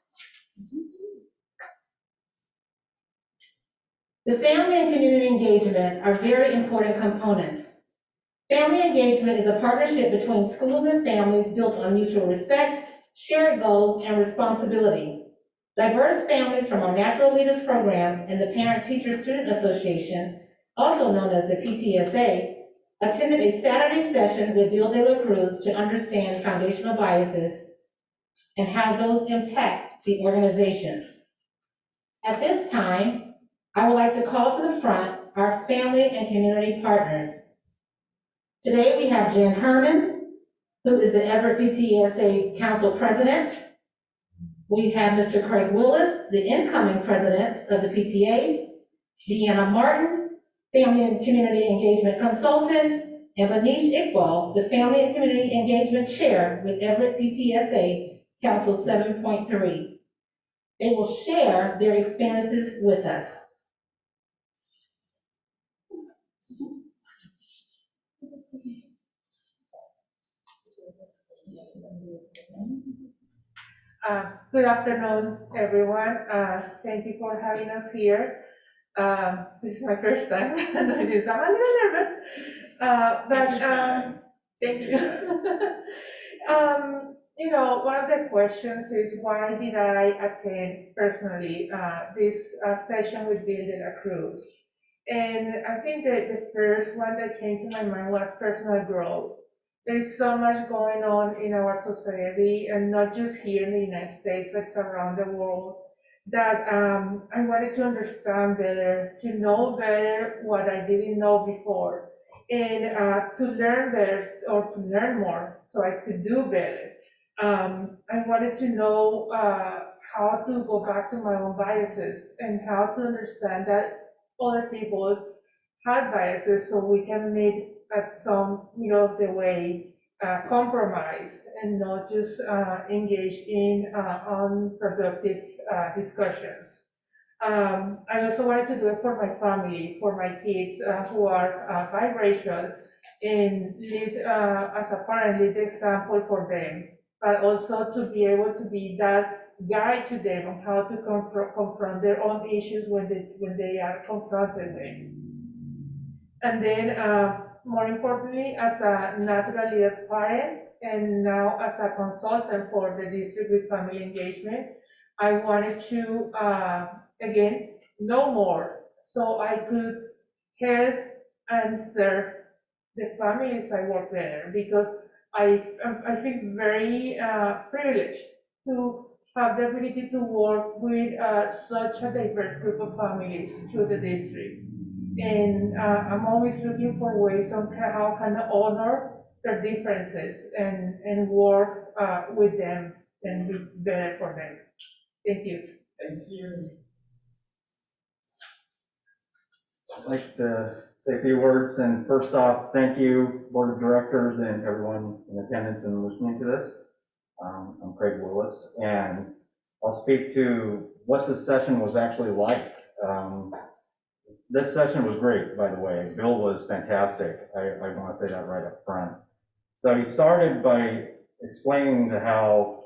The family and community engagement are very important components. Family engagement is a partnership between schools and families built on mutual respect, shared goals, and responsibility. Diverse families from our Natural Leaders Program and the Parent Teacher Student Association, also known as the PTSA, attended a Saturday session with Bill de la Cruz to understand foundational biases and how those impact the organizations. At this time, I would like to call to the front our family and community partners. Today we have Jen Herman, who is the Everett PTSA Council President. We have Mr. Craig Willis, the incoming president of the PTA, Deanna Martin, Family and Community Engagement Consultant, and Manish Iqbal, the Family and Community Engagement Chair with Everett PTSA Council 7.3. They will share their experiences with us. Good afternoon, everyone. Thank you for having us here. This is my first time doing this. I'm a little nervous, but thank you. You know, one of the questions is why did I attend personally this session with Bill de la Cruz? And I think that the first one that came to my mind was personal growth. There's so much going on in our society, and not just here in the United States, but around the world, that I wanted to understand better, to know better what I didn't know before, and to learn better or to learn more so I could do better. I wanted to know how to go back to my own biases and how to understand that other people have biases so we can meet at some middle of the way compromise and not just engage in unproductive discussions. I also wanted to do it for my family, for my kids who are biracial, and lead as a parent, lead the example for them, but also to be able to be that guide to them on how to confront their own issues when they are confronted with. And then, more importantly, as a natural leader parent, and now as a consultant for the district with family engagement, I wanted to, again, know more so I could help and serve the families I work there, because I feel very privileged to have the ability to work with such a diverse group of families through the district. And I'm always looking for ways on how can I honor their differences and work with them and be better for them. Thank you. Thank you. I'd like to say a few words, and first off, thank you, Board of Directors and everyone in attendance and listening to this. I'm Craig Willis, and I'll speak to what this session was actually like. This session was great, by the way. Bill was fantastic. I want to say that right up front. So he started by explaining how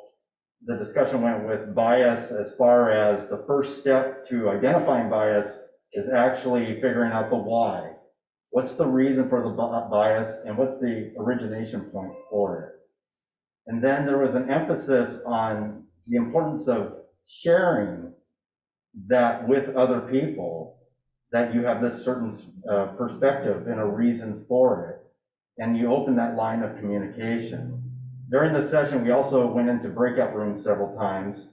the discussion went with bias, as far as the first step to identifying bias is actually figuring out the why. What's the reason for the bias, and what's the origination point for it? And then there was an emphasis on the importance of sharing that with other people, that you have this certain perspective and a reason for it, and you open that line of communication. During the session, we also went into breakout rooms several times.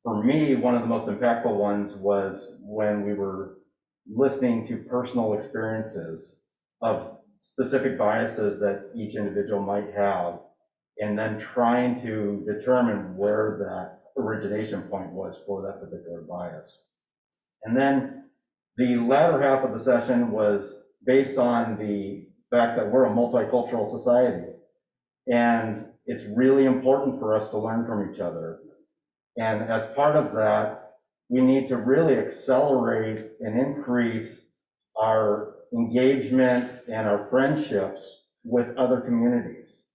for me, one of the most impactful ones was when we were listening to personal experiences of specific biases that each individual might have, and then trying to determine where that origination point was for that particular bias. And then the latter half of the session was based on the fact that we're a multicultural society, and it's really important for us to learn from each other. And as part of that, we need to really accelerate and increase our engagement and our friendships with other communities,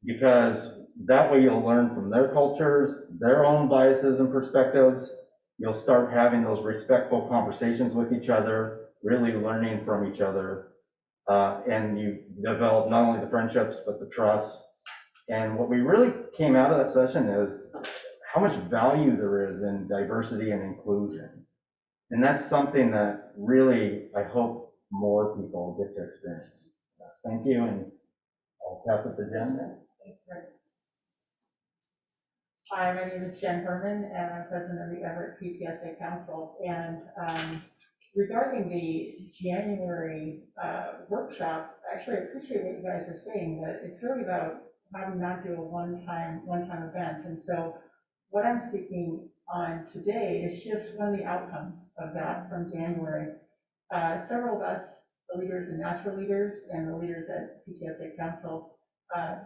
because that way you'll learn from their cultures, their own biases and perspectives. You'll start having those respectful conversations with each other, really learning from each other. And you develop not only the friendships, but the trust. And what we really came out of that session is how much value there is in diversity and inclusion. And that's something that really, I hope more people get to experience. Thank you, and I'll pass it to Jen now. Thanks, Rick. Hi, my name is Jen Herman, and I'm president of the Everett PTSA Council. And regarding the January workshop, actually, I appreciate what you guys are saying, that it's really about how to not do a one-time event. And so what I'm speaking on today is just one of the outcomes of that from January. Several of us, the leaders and natural leaders, and the leaders at PTSA Council,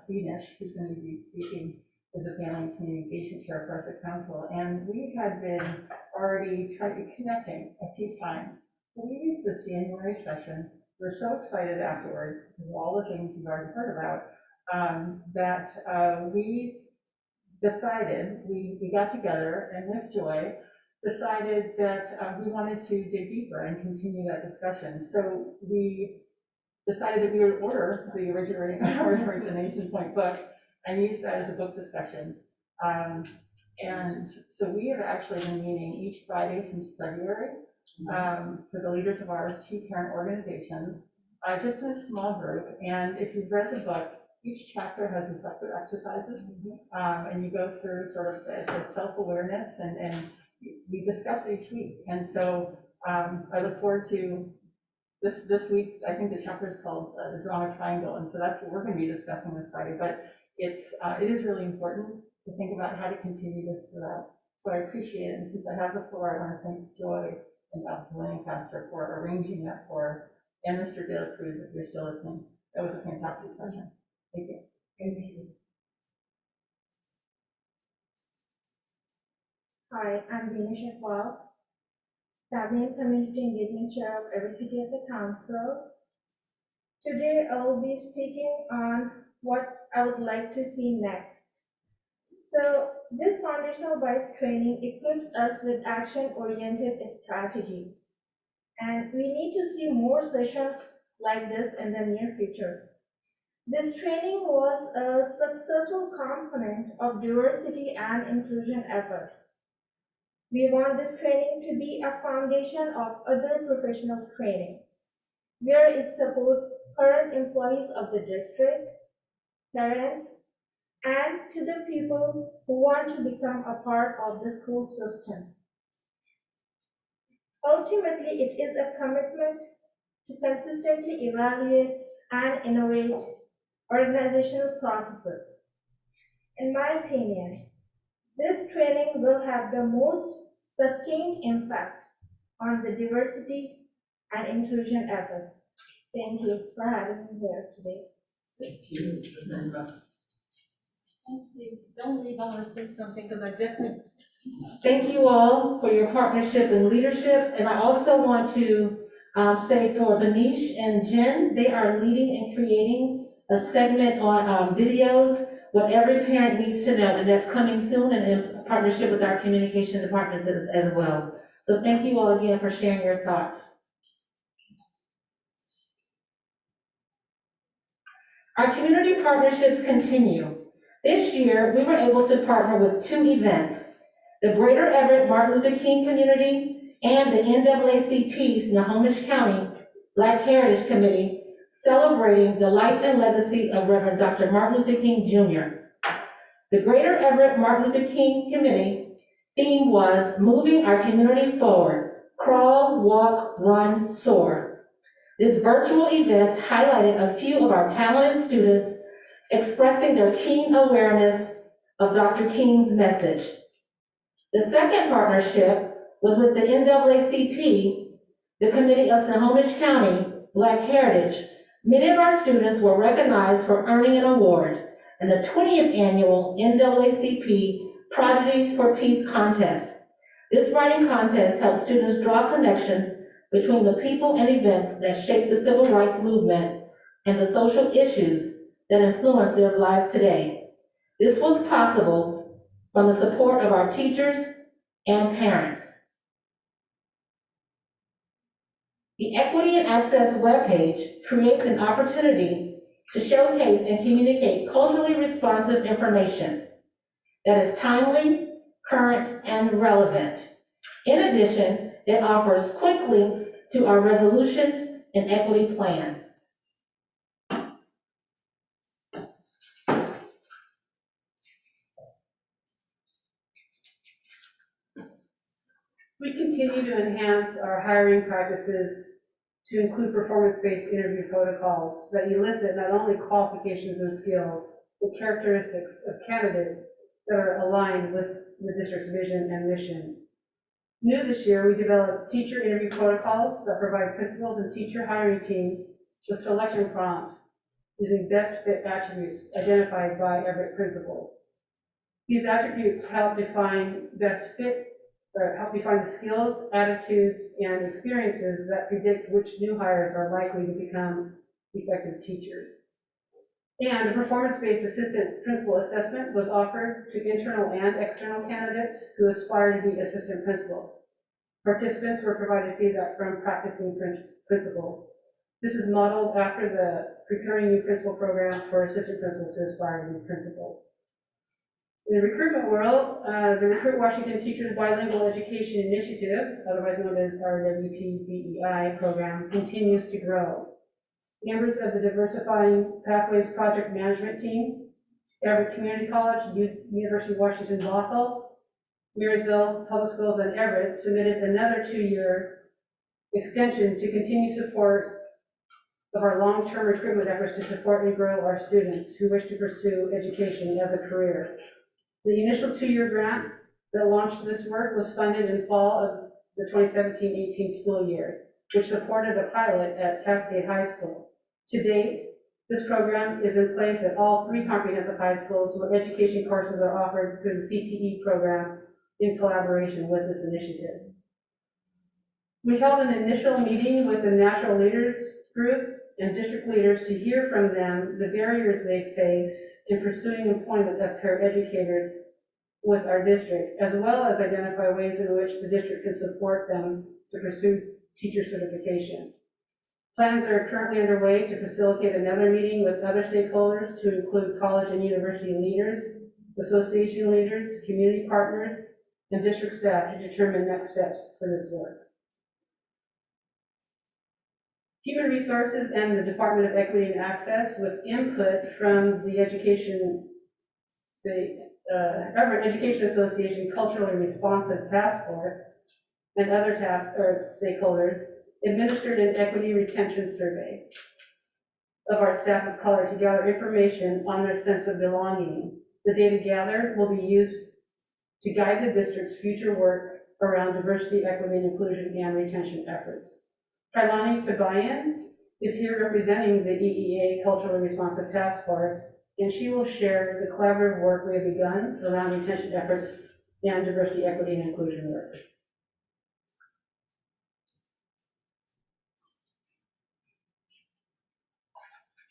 Beanish, who's going to be speaking, is a family and community engagement chair for us at council, and we had been already connecting a few times. When we used this January session, we're so excited afterwards because of all the things you've already heard about, that we decided, we got together and with joy decided that we wanted to dig deeper and continue that discussion. So we decided that we would order the origination point book and use that as a book discussion. And so we have actually been meeting each Friday since February for the leaders of our two parent organizations, just in a small group. And if you've read the book, each chapter has reflective exercises, and you go through sort of the self-awareness, and we discuss it each week. And so I look forward to this week. I think the chapter is called the Drama Triangle, and so that's what we're going to be discussing this Friday. But it is really important to think about how to continue this throughout. So I appreciate it, and since I have the floor, I want to thank Joy and Dr. Lancaster for arranging that for us, and Mr. De La Cruz, if you're still listening. That was a fantastic session. Thank you. Thank you. Hi, I'm Vanessa Flores, Family and Community Engagement Chair of Everett PTSA Council. Today, I will be speaking on what I would like to see next. So, this foundational bias training equips us with action-oriented strategies, and we need to see more sessions like this in the near future. This training was a successful component of diversity and inclusion efforts. We want this training to be a foundation of other professional trainings, where it supports current employees of the district, parents, and to the people who want to become a part of the school system. Ultimately, it is a commitment to consistently evaluate and innovate organizational processes. In my opinion, this training will have the most sustained impact on the diversity and inclusion efforts. Thank you for having me here today. Thank you. Thank you. Don't leave, I want to say something, because I definitely thank you all for your partnership and leadership. And I also want to say for Banish and Jen, they are leading and creating a segment on videos, what every parent needs to know, and that's coming soon, and in partnership with our communication departments as well. So thank you all again for sharing your thoughts. Our community partnerships continue. This year, we were able to partner with 2 events, the Greater Everett Martin Luther King Community and the NAACP's Snohomish County Black Heritage Committee, celebrating the life and legacy of Reverend Dr. Martin Luther King Jr. The Greater Everett Martin Luther King Committee Theme was moving our community forward, crawl, walk, run, soar. This virtual event highlighted a few of our talented students expressing their keen awareness of Dr. King's message. The second partnership was with the NAACP, the Committee of Snohomish County Black Heritage. Many of our students were recognized for earning an award in the 20th annual NAACP Prodigies for Peace contest. This writing contest helps students draw connections between the people and events that shaped the civil rights movement and the social issues that influence their lives today. This was possible from the support of our teachers and parents. The Equity and Access webpage creates an opportunity to showcase and communicate culturally responsive information that is timely, current, and relevant. In addition, it offers quick links to our resolutions and equity plan. We continue to enhance our hiring practices to include performance-based interview protocols that elicit not only qualifications and skills, but characteristics of candidates that are aligned with the district's vision and mission. New this year, we developed teacher interview protocols that provide principals and teacher hiring teams with selection prompts using best fit attributes identified by Everett principals. These attributes help define best fit, or help define the skills, attitudes, and experiences that predict which new hires are likely to become effective teachers. And a performance-based assistant principal assessment was offered to internal and external candidates who aspire to be assistant principals. Participants were provided feedback from practicing principals. This is modeled after the Preparing New Principal program for assistant principals who aspire to be principals. In the recruitment world, the Recruit Washington Teachers Bilingual Education Initiative, otherwise known as RWTBEI program, continues to grow. Members of the Diversifying Pathways Project Management Team, Everett Community College, University of Washington Bothell, Marysville Public Schools, and Everett submitted another 2-year extension to continue support of our long-term recruitment efforts to support and grow our students who wish to pursue education as a career. The initial 2-year grant that launched this work was funded in fall of the 2017-18 school year, which supported a pilot at Cascade High School. To date, this program is in place at all 3 comprehensive high schools where education courses are offered through the CTE program in collaboration with this initiative. We held an initial meeting with the Natural Leaders Group and district leaders to hear from them the barriers they face in pursuing employment as paraeducators with our district, as well as identify ways in which the district can support them to pursue teacher certification. Plans are currently underway to facilitate another meeting with other stakeholders to include college and university leaders, association leaders, community partners, and district staff to determine next steps for this work. Human Resources and the Department of Equity and Access, with input from the Everett Education Association Culturally Responsive Task Force and other stakeholders, administered an equity retention survey of our staff of color to gather information on their sense of belonging. The data gathered will be used to guide the district's future work around diversity, equity, and inclusion and retention efforts. Kailani Tabayan is here representing the EEA Culturally Responsive Task Force, and she will share the collaborative work we have begun around retention efforts and diversity, equity, and inclusion work.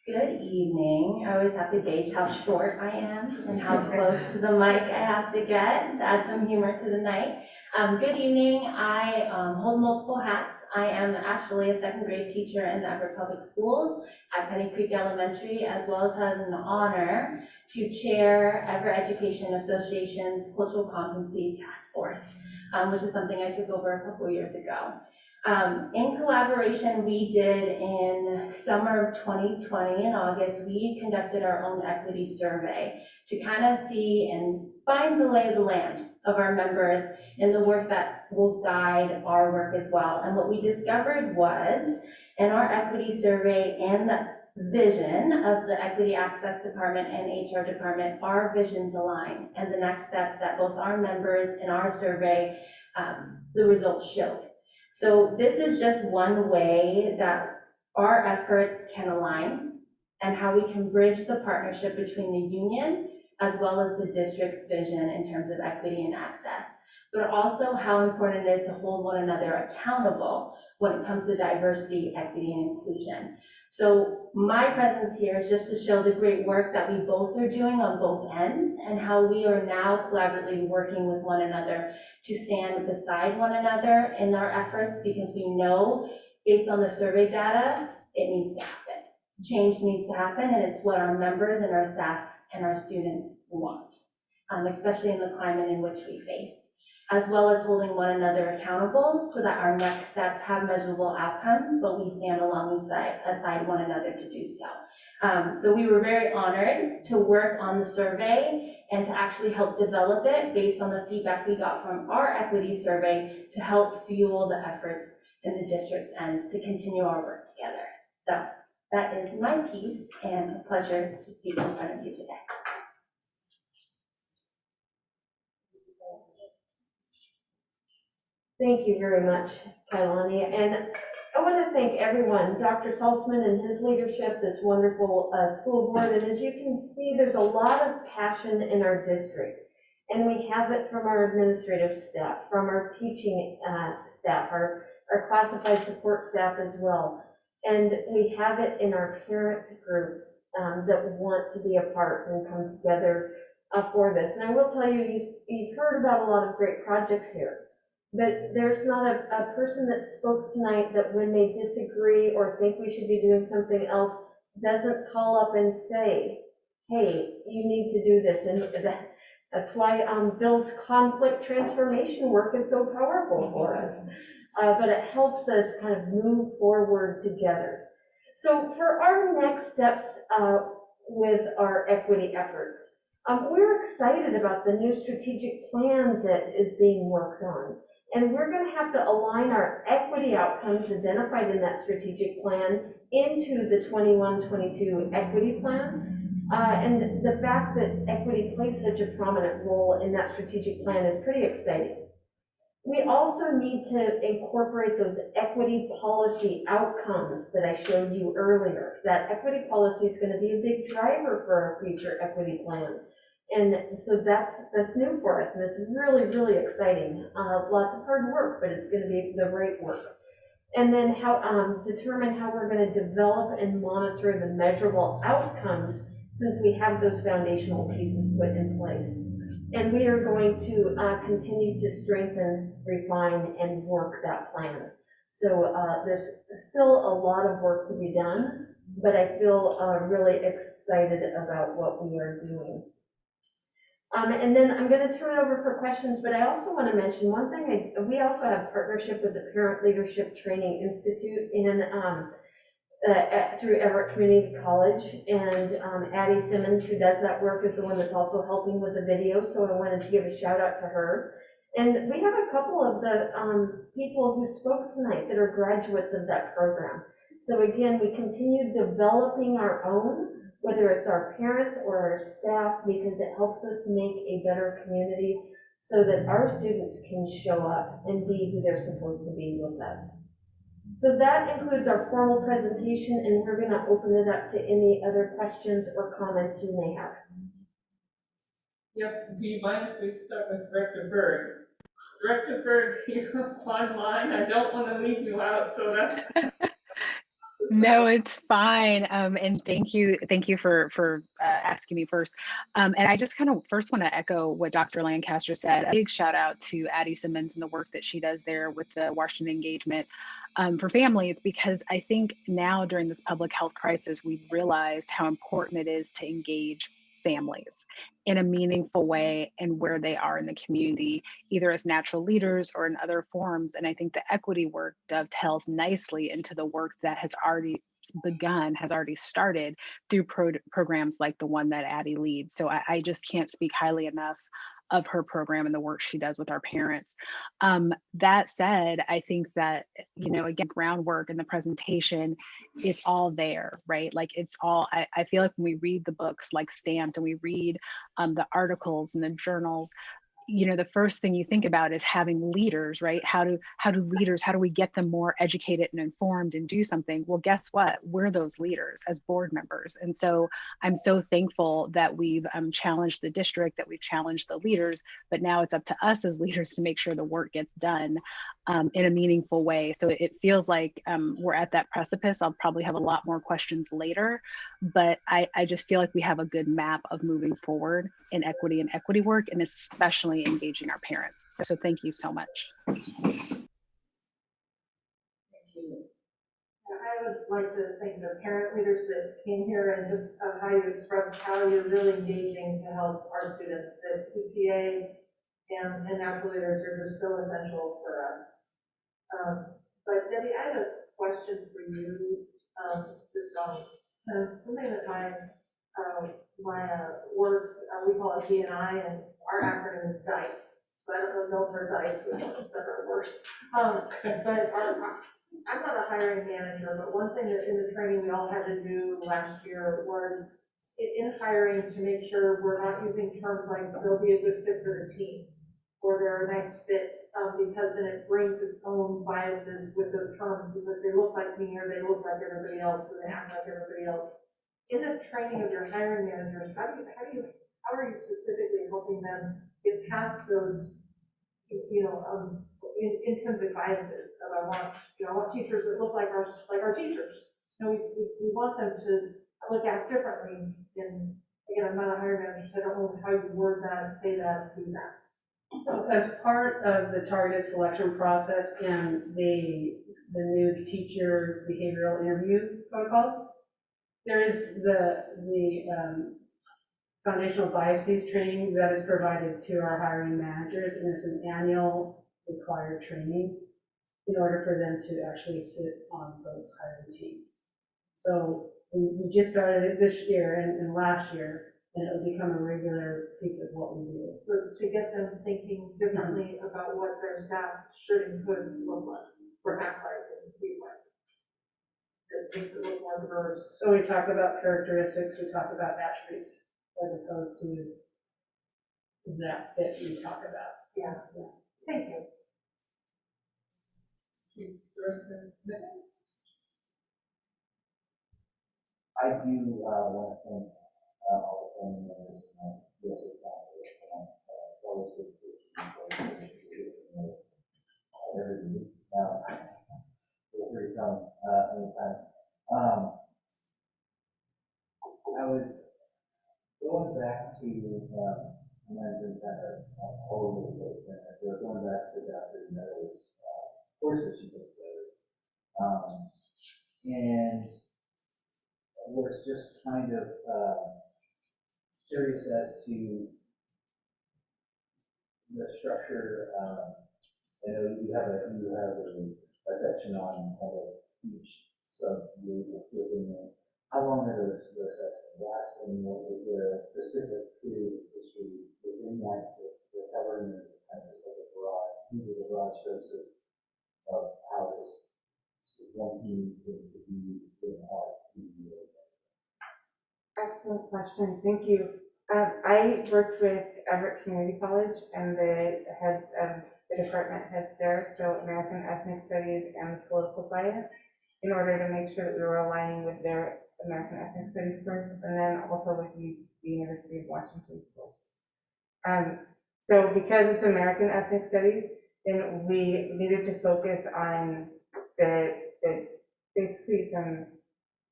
Good evening. I always have to gauge how short I am and how close to the mic I have to get to add some humor to the night. Good evening. I hold multiple hats. I am actually a second grade teacher in the Everett Public Schools at Penny Creek Elementary, as well as had an honor to chair Everett Education Association's Cultural Competency Task Force, which is something I took over a couple years ago. In collaboration, we did in summer of 2020 in August, we conducted our own equity survey to kind of see and find the lay of the land of our members in the work that will guide our work as well. And what we discovered was, in our equity survey and the vision of the Equity Access Department and HR Department, our visions align. And the next steps that both our members and our survey, the results showed. So this is just one way that our efforts can align and how we can bridge the partnership between the union as well as the district's vision in terms of equity and access, but also how important it is to hold one another accountable when it comes to diversity, equity, and inclusion. So my presence here is just to show the great work that we both are doing on both ends and how we are now collaboratively working with one another to stand beside one another in our efforts, because we know, based on the survey data, it needs to happen. Change needs to happen, and it's what our members and our staff and our students want, especially in the climate in which we face, as well as holding one another accountable so that our next steps have measurable outcomes, but we stand aside one another to do so. So we were very honored to work on the survey and to actually help develop it based on the feedback we got from our equity survey to help fuel the efforts in the district's ends to continue our work together. So that is my piece, and a pleasure to speak in front of you today. Thank you very much, Kailani. And I want to thank everyone, Dr. Salzman and his leadership, this wonderful school board. And as you can see, there's a lot of passion in our district. And we have it from our administrative staff, from our teaching staff, our classified support staff as well. And we have it in our parent groups that want to be a part and come together for this. And I will tell you, you've heard about a lot of great projects here. But there's not a person that spoke tonight that when they disagree or think we should be doing something else, doesn't call up and say, hey, you need to do this. And that's why Bill's conflict transformation work is so powerful for us. But it helps us kind of move forward together. So for our next steps with our equity efforts, we're excited about the new strategic plan that is being worked on. And we're going to have to align our equity outcomes identified in that strategic plan into the 21-22 equity plan. And the fact that equity plays such a prominent role in that strategic plan is pretty exciting. We also need to incorporate those equity policy outcomes that I showed you earlier. That equity policy is going to be a big driver for our future equity plan. And so that's new for us, and it's really, really exciting. Lots of hard work, but it's going to be the right work. And then determine how we're going to develop and monitor the measurable outcomes since we have those foundational pieces put in place. And we are going to continue to strengthen, refine, and work that plan. So there's still a lot of work to be done, but I feel really excited about what we are doing. And then I'm going to turn it over for questions, but I also want to mention one thing. We also have partnership with the Parent Leadership Training Institute through Everett Community College, and Addie Simmons, who does that work, is the one that's also helping with the video, so I wanted to give a shout out to her. And we have a couple of the people who spoke tonight that are graduates of that program. So again, we continue developing our own, whether it's our parents or our staff, because it helps us make a better community so that our students can show up and be who they're supposed to be with us. So that includes our formal presentation, and we're going to open it up to any other questions or comments you may have. Yes, do you mind if we start with Director Berg? Director Berg, you're online. I don't want to leave you out, so that's... No, it's fine. And thank you for asking me first. And I just kind of first want to echo what Dr. Lancaster said. A big shout out to Addie Simmons and the work that she does there with the Washington engagement for families, because I think now during this public health crisis, we've realized how important it is to engage families in a meaningful way and where they are in the community, either as natural leaders or in other forms. And I think the equity work dovetails nicely into the work that has already begun, has already started through programs like the one that Addie leads. So I just can't speak highly enough of her program and the work she does with our parents. That said, I think that, again, groundwork and the presentation, it's all there, right? Like it's all, I feel like when we read the books like Stamped and we read the articles and the journals, the first thing you think about is having leaders, right? How do we get them more educated and informed and do something? Well, guess what? We're those leaders as board members. And so I'm so thankful that we've challenged the district, that we've challenged the leaders, but now it's up to us as leaders to make sure the work gets done in a meaningful way. So it feels like we're at that precipice. I'll probably have a lot more questions later, but I just feel like we have a good map of moving forward in equity and equity work, and especially engaging our parents. So thank you so much. I would like to thank the parent leaders that came here and just how you expressed how you're really engaging to help our students. That PTA and natural leaders are just so essential for us. But Debbie, I had a question for you, just on something that my work, we call it D&I, and our acronym is DICE. So I don't know if those are DICE, which is better or worse. But I'm not a hiring manager, but one thing that in the training we all had to do last year was in hiring to make sure we're not using terms like they'll be a good fit for the team, or they're a nice fit, because then it brings its own biases with those terms, because they look like me or they look like everybody else or they act like everybody else. In the training of your hiring managers, how are you specifically helping them get past those, intrinsic biases of I want teachers that look like our teachers. We want them to act differently. And again, I'm not a hiring manager, so I don't know how you word that, say that, do that. So as part of the targeted selection process and the new teacher behavioral interview protocols, there is the foundational biases training that is provided to our hiring managers, and it's an annual required training in order for them to actually sit on those hiring teams. So we just started it this year and last year, and it will become a regular piece of what we do. So to get them thinking differently about what their staff should and could look like, or act like, and be like. It makes it look more diverse. So we talk about characteristics, we talk about attributes, as opposed to that fit we talk about. Yeah. Thank you. I do want to thank all the family members of my USA Council. It's always good to every week. Feel free to come anytime. I was going back to, I mentioned kind of all over the place, and so I was going back to Dr. Meadows' course that she put together. And was just kind of curious as to the structure. I know you have a section on kind of each subgroup within it. How long are those sections lasting? Is there a specific period of history within that they're covering, or kind of just like a broad, these are the broad strokes of how this one community can be in our community? Excellent question, thank you. I worked with Everett Community College and the heads of the department heads there, so American Ethnic Studies and Political Science, in order to make sure that we were aligning with their American Ethnic Studies course, and then also with the University of Washington's course. So because it's American Ethnic Studies, then we needed to focus on the basically from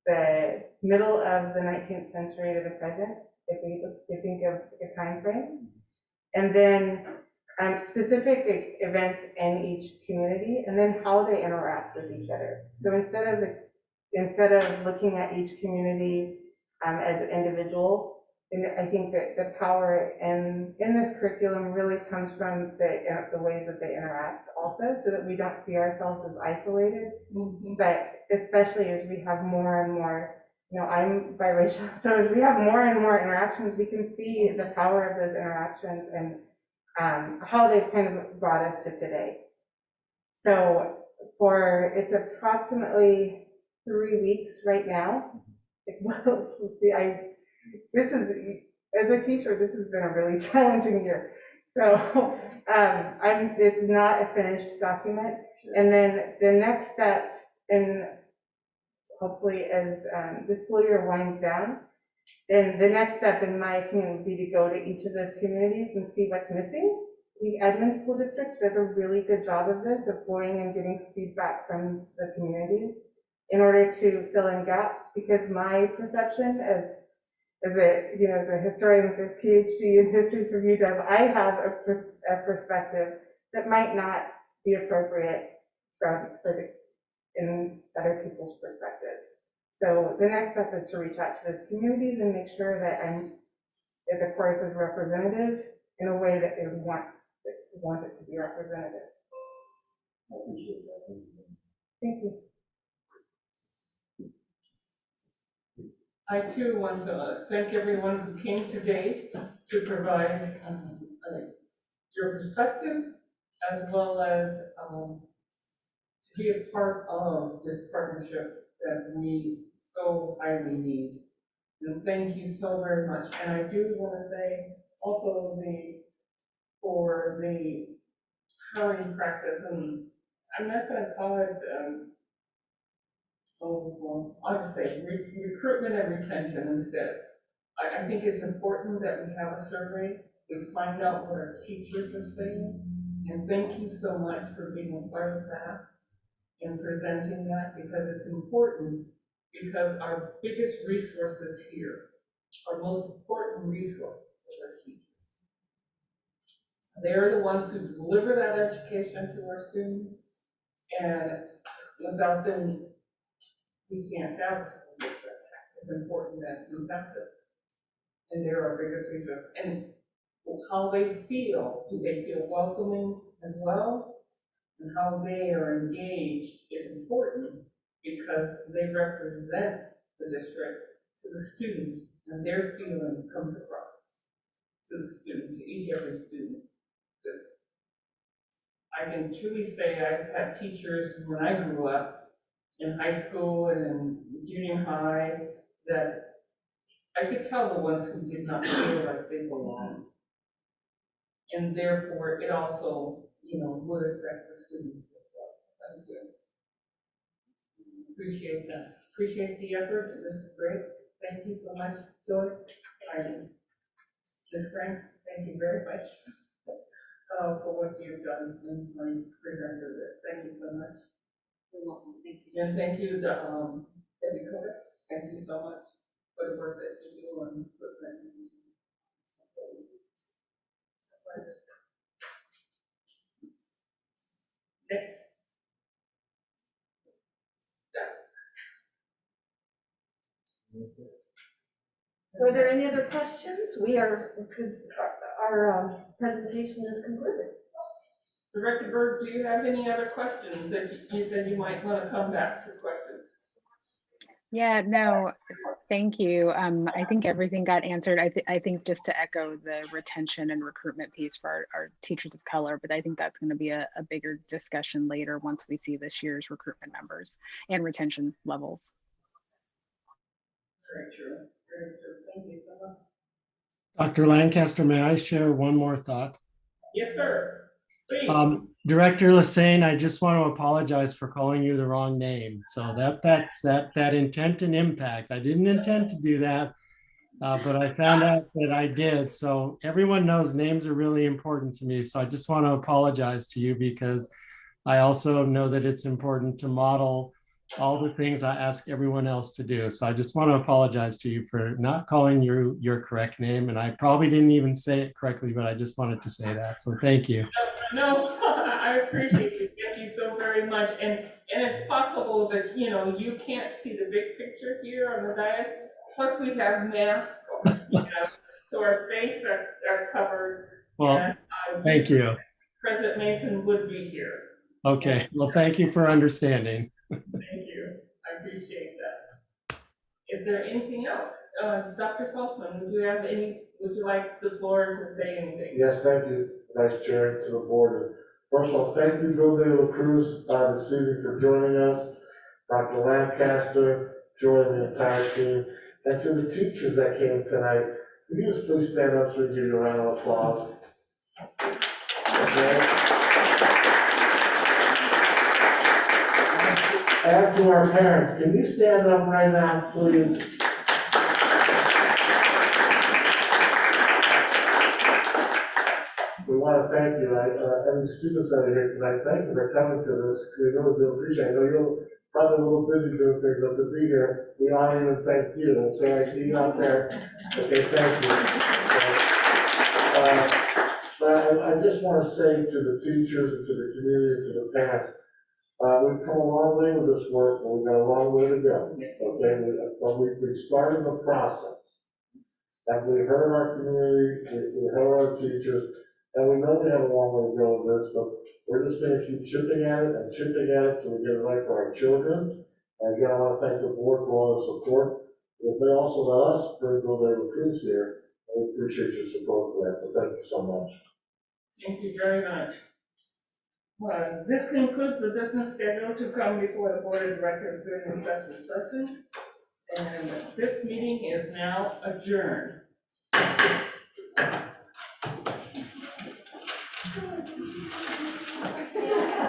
the middle of the 19th century to the present, if we think of a time frame, and then specific events in each community, and then how they interact with each other. So instead of looking at each community as an individual, and I think that the power in this curriculum really comes from the ways that they interact also, so that we don't see ourselves as isolated, but especially as we have more and more, I'm biracial, so as we have more and more interactions, we can see the power of those interactions and how they've kind of brought us to today. So it's approximately 3 weeks right now. Well, see, as a teacher, this has been a really challenging year. So it's not a finished document. And then the next step, and hopefully as the school year winds down, then the next step, in my opinion, would be to go to each of those communities and see what's missing. The Edmond School District does a really good job of this, of going and getting feedback from the communities in order to fill in gaps, because my perception as a historian with a PhD in history from UW, I have a perspective that might not be appropriate in other people's perspectives. So the next step is to reach out to those communities and make sure that the course is representative in a way that they want it to be representative. I appreciate that. Thank you. I too want to thank everyone who came today to provide your perspective, as well as to be a part of this partnership that we so highly need. And thank you so very much. And I do want to say also for the hiring practice, and I'm not going to call it, I'll just say recruitment and retention instead. I think it's important that we have a survey, we find out what our teachers are saying, and thank you so much for being a part of that and presenting that, because it's important, because our biggest resources here, our most important resource is our teachers. They're the ones who deliver that education to our students, and without them, we can't have a school district. It's important that we have them, and they're our biggest resource. And how they feel, do they feel welcoming as well? And how they are engaged is important, because they represent the district to the students, and their feeling comes across to the student, to every student. Because I can truly say I've had teachers when I grew up in high school and in junior high that I could tell the ones who did not feel like they belonged. And therefore, it also, would affect the students as well. Thank you. Appreciate that. Appreciate the effort. This is great. Thank you so much, Joy. Ms. Frank, thank you very much for what you've done and presented this. Thank you so much. You're welcome. Thank you. And thank you to Debbie Coder. Thank you so much for the work that you do on recruitment. Next. So are there any other questions? Because our presentation is concluded. Director Berg, do you have any other questions that you said you might want to come back to questions? Yeah, no, thank you. I think everything got answered. I think just to echo the retention and recruitment piece for our teachers of color, but I think that's going to be a bigger discussion later once we see this year's recruitment numbers and retention levels. Very true. Very true. Thank you so much. Dr. Lancaster, may I share one more thought? Yes, sir. Please. Director Lassane, I just want to apologize for calling you the wrong name. So that's that intent and impact. I didn't intend to do that, but I found out that I did. So everyone knows names are really important to me. So I just want to apologize to you, because I also know that it's important to model all the things I ask everyone else to do. So I just want to apologize to you for not calling you your correct name. And I probably didn't even say it correctly, but I just wanted to say that. So thank you. No, I appreciate you. Thank you so very much. And it's possible that, you can't see the big picture here on the dais. Plus we have masks, so our faces are covered. Well, and, thank you. President Mason would be here. Okay, well, thank you for understanding. Thank you. I appreciate that. Is there anything else? Dr. Saltzman, would you like the floor to say anything? Yes, thank you, Vice Chair, to the board. And first of all, thank you, Bill De La Cruz, this evening for joining us, Dr. Lancaster, Joy, and the entire team, and to the teachers that came tonight. Could you just please stand up so we give you a round of applause? Okay. And to our parents, can you stand up right now, please? We want to thank you, any students that are here tonight, thank you for coming to this. We really do appreciate it. I know you're probably a little busy doing things, but to be here, we honor you and thank you. Okay, I see you out there. Okay, thank you. But I just want to say to the teachers and to the community and to the parents, we've come a long way with this work, but we've got a long way to go. Okay, we started the process. And we heard our community, we heard our teachers, and we know we have a long way to go with this, but we're just gonna keep chipping at it till we get it right for our children. And again, I want to thank the board for all the support, because they also let us bring Bill De La Cruz here, and we appreciate your support for that, so thank you so much. Thank you very much. This concludes the business schedule to come before the Board of Directors during the special session. And this meeting is now adjourned.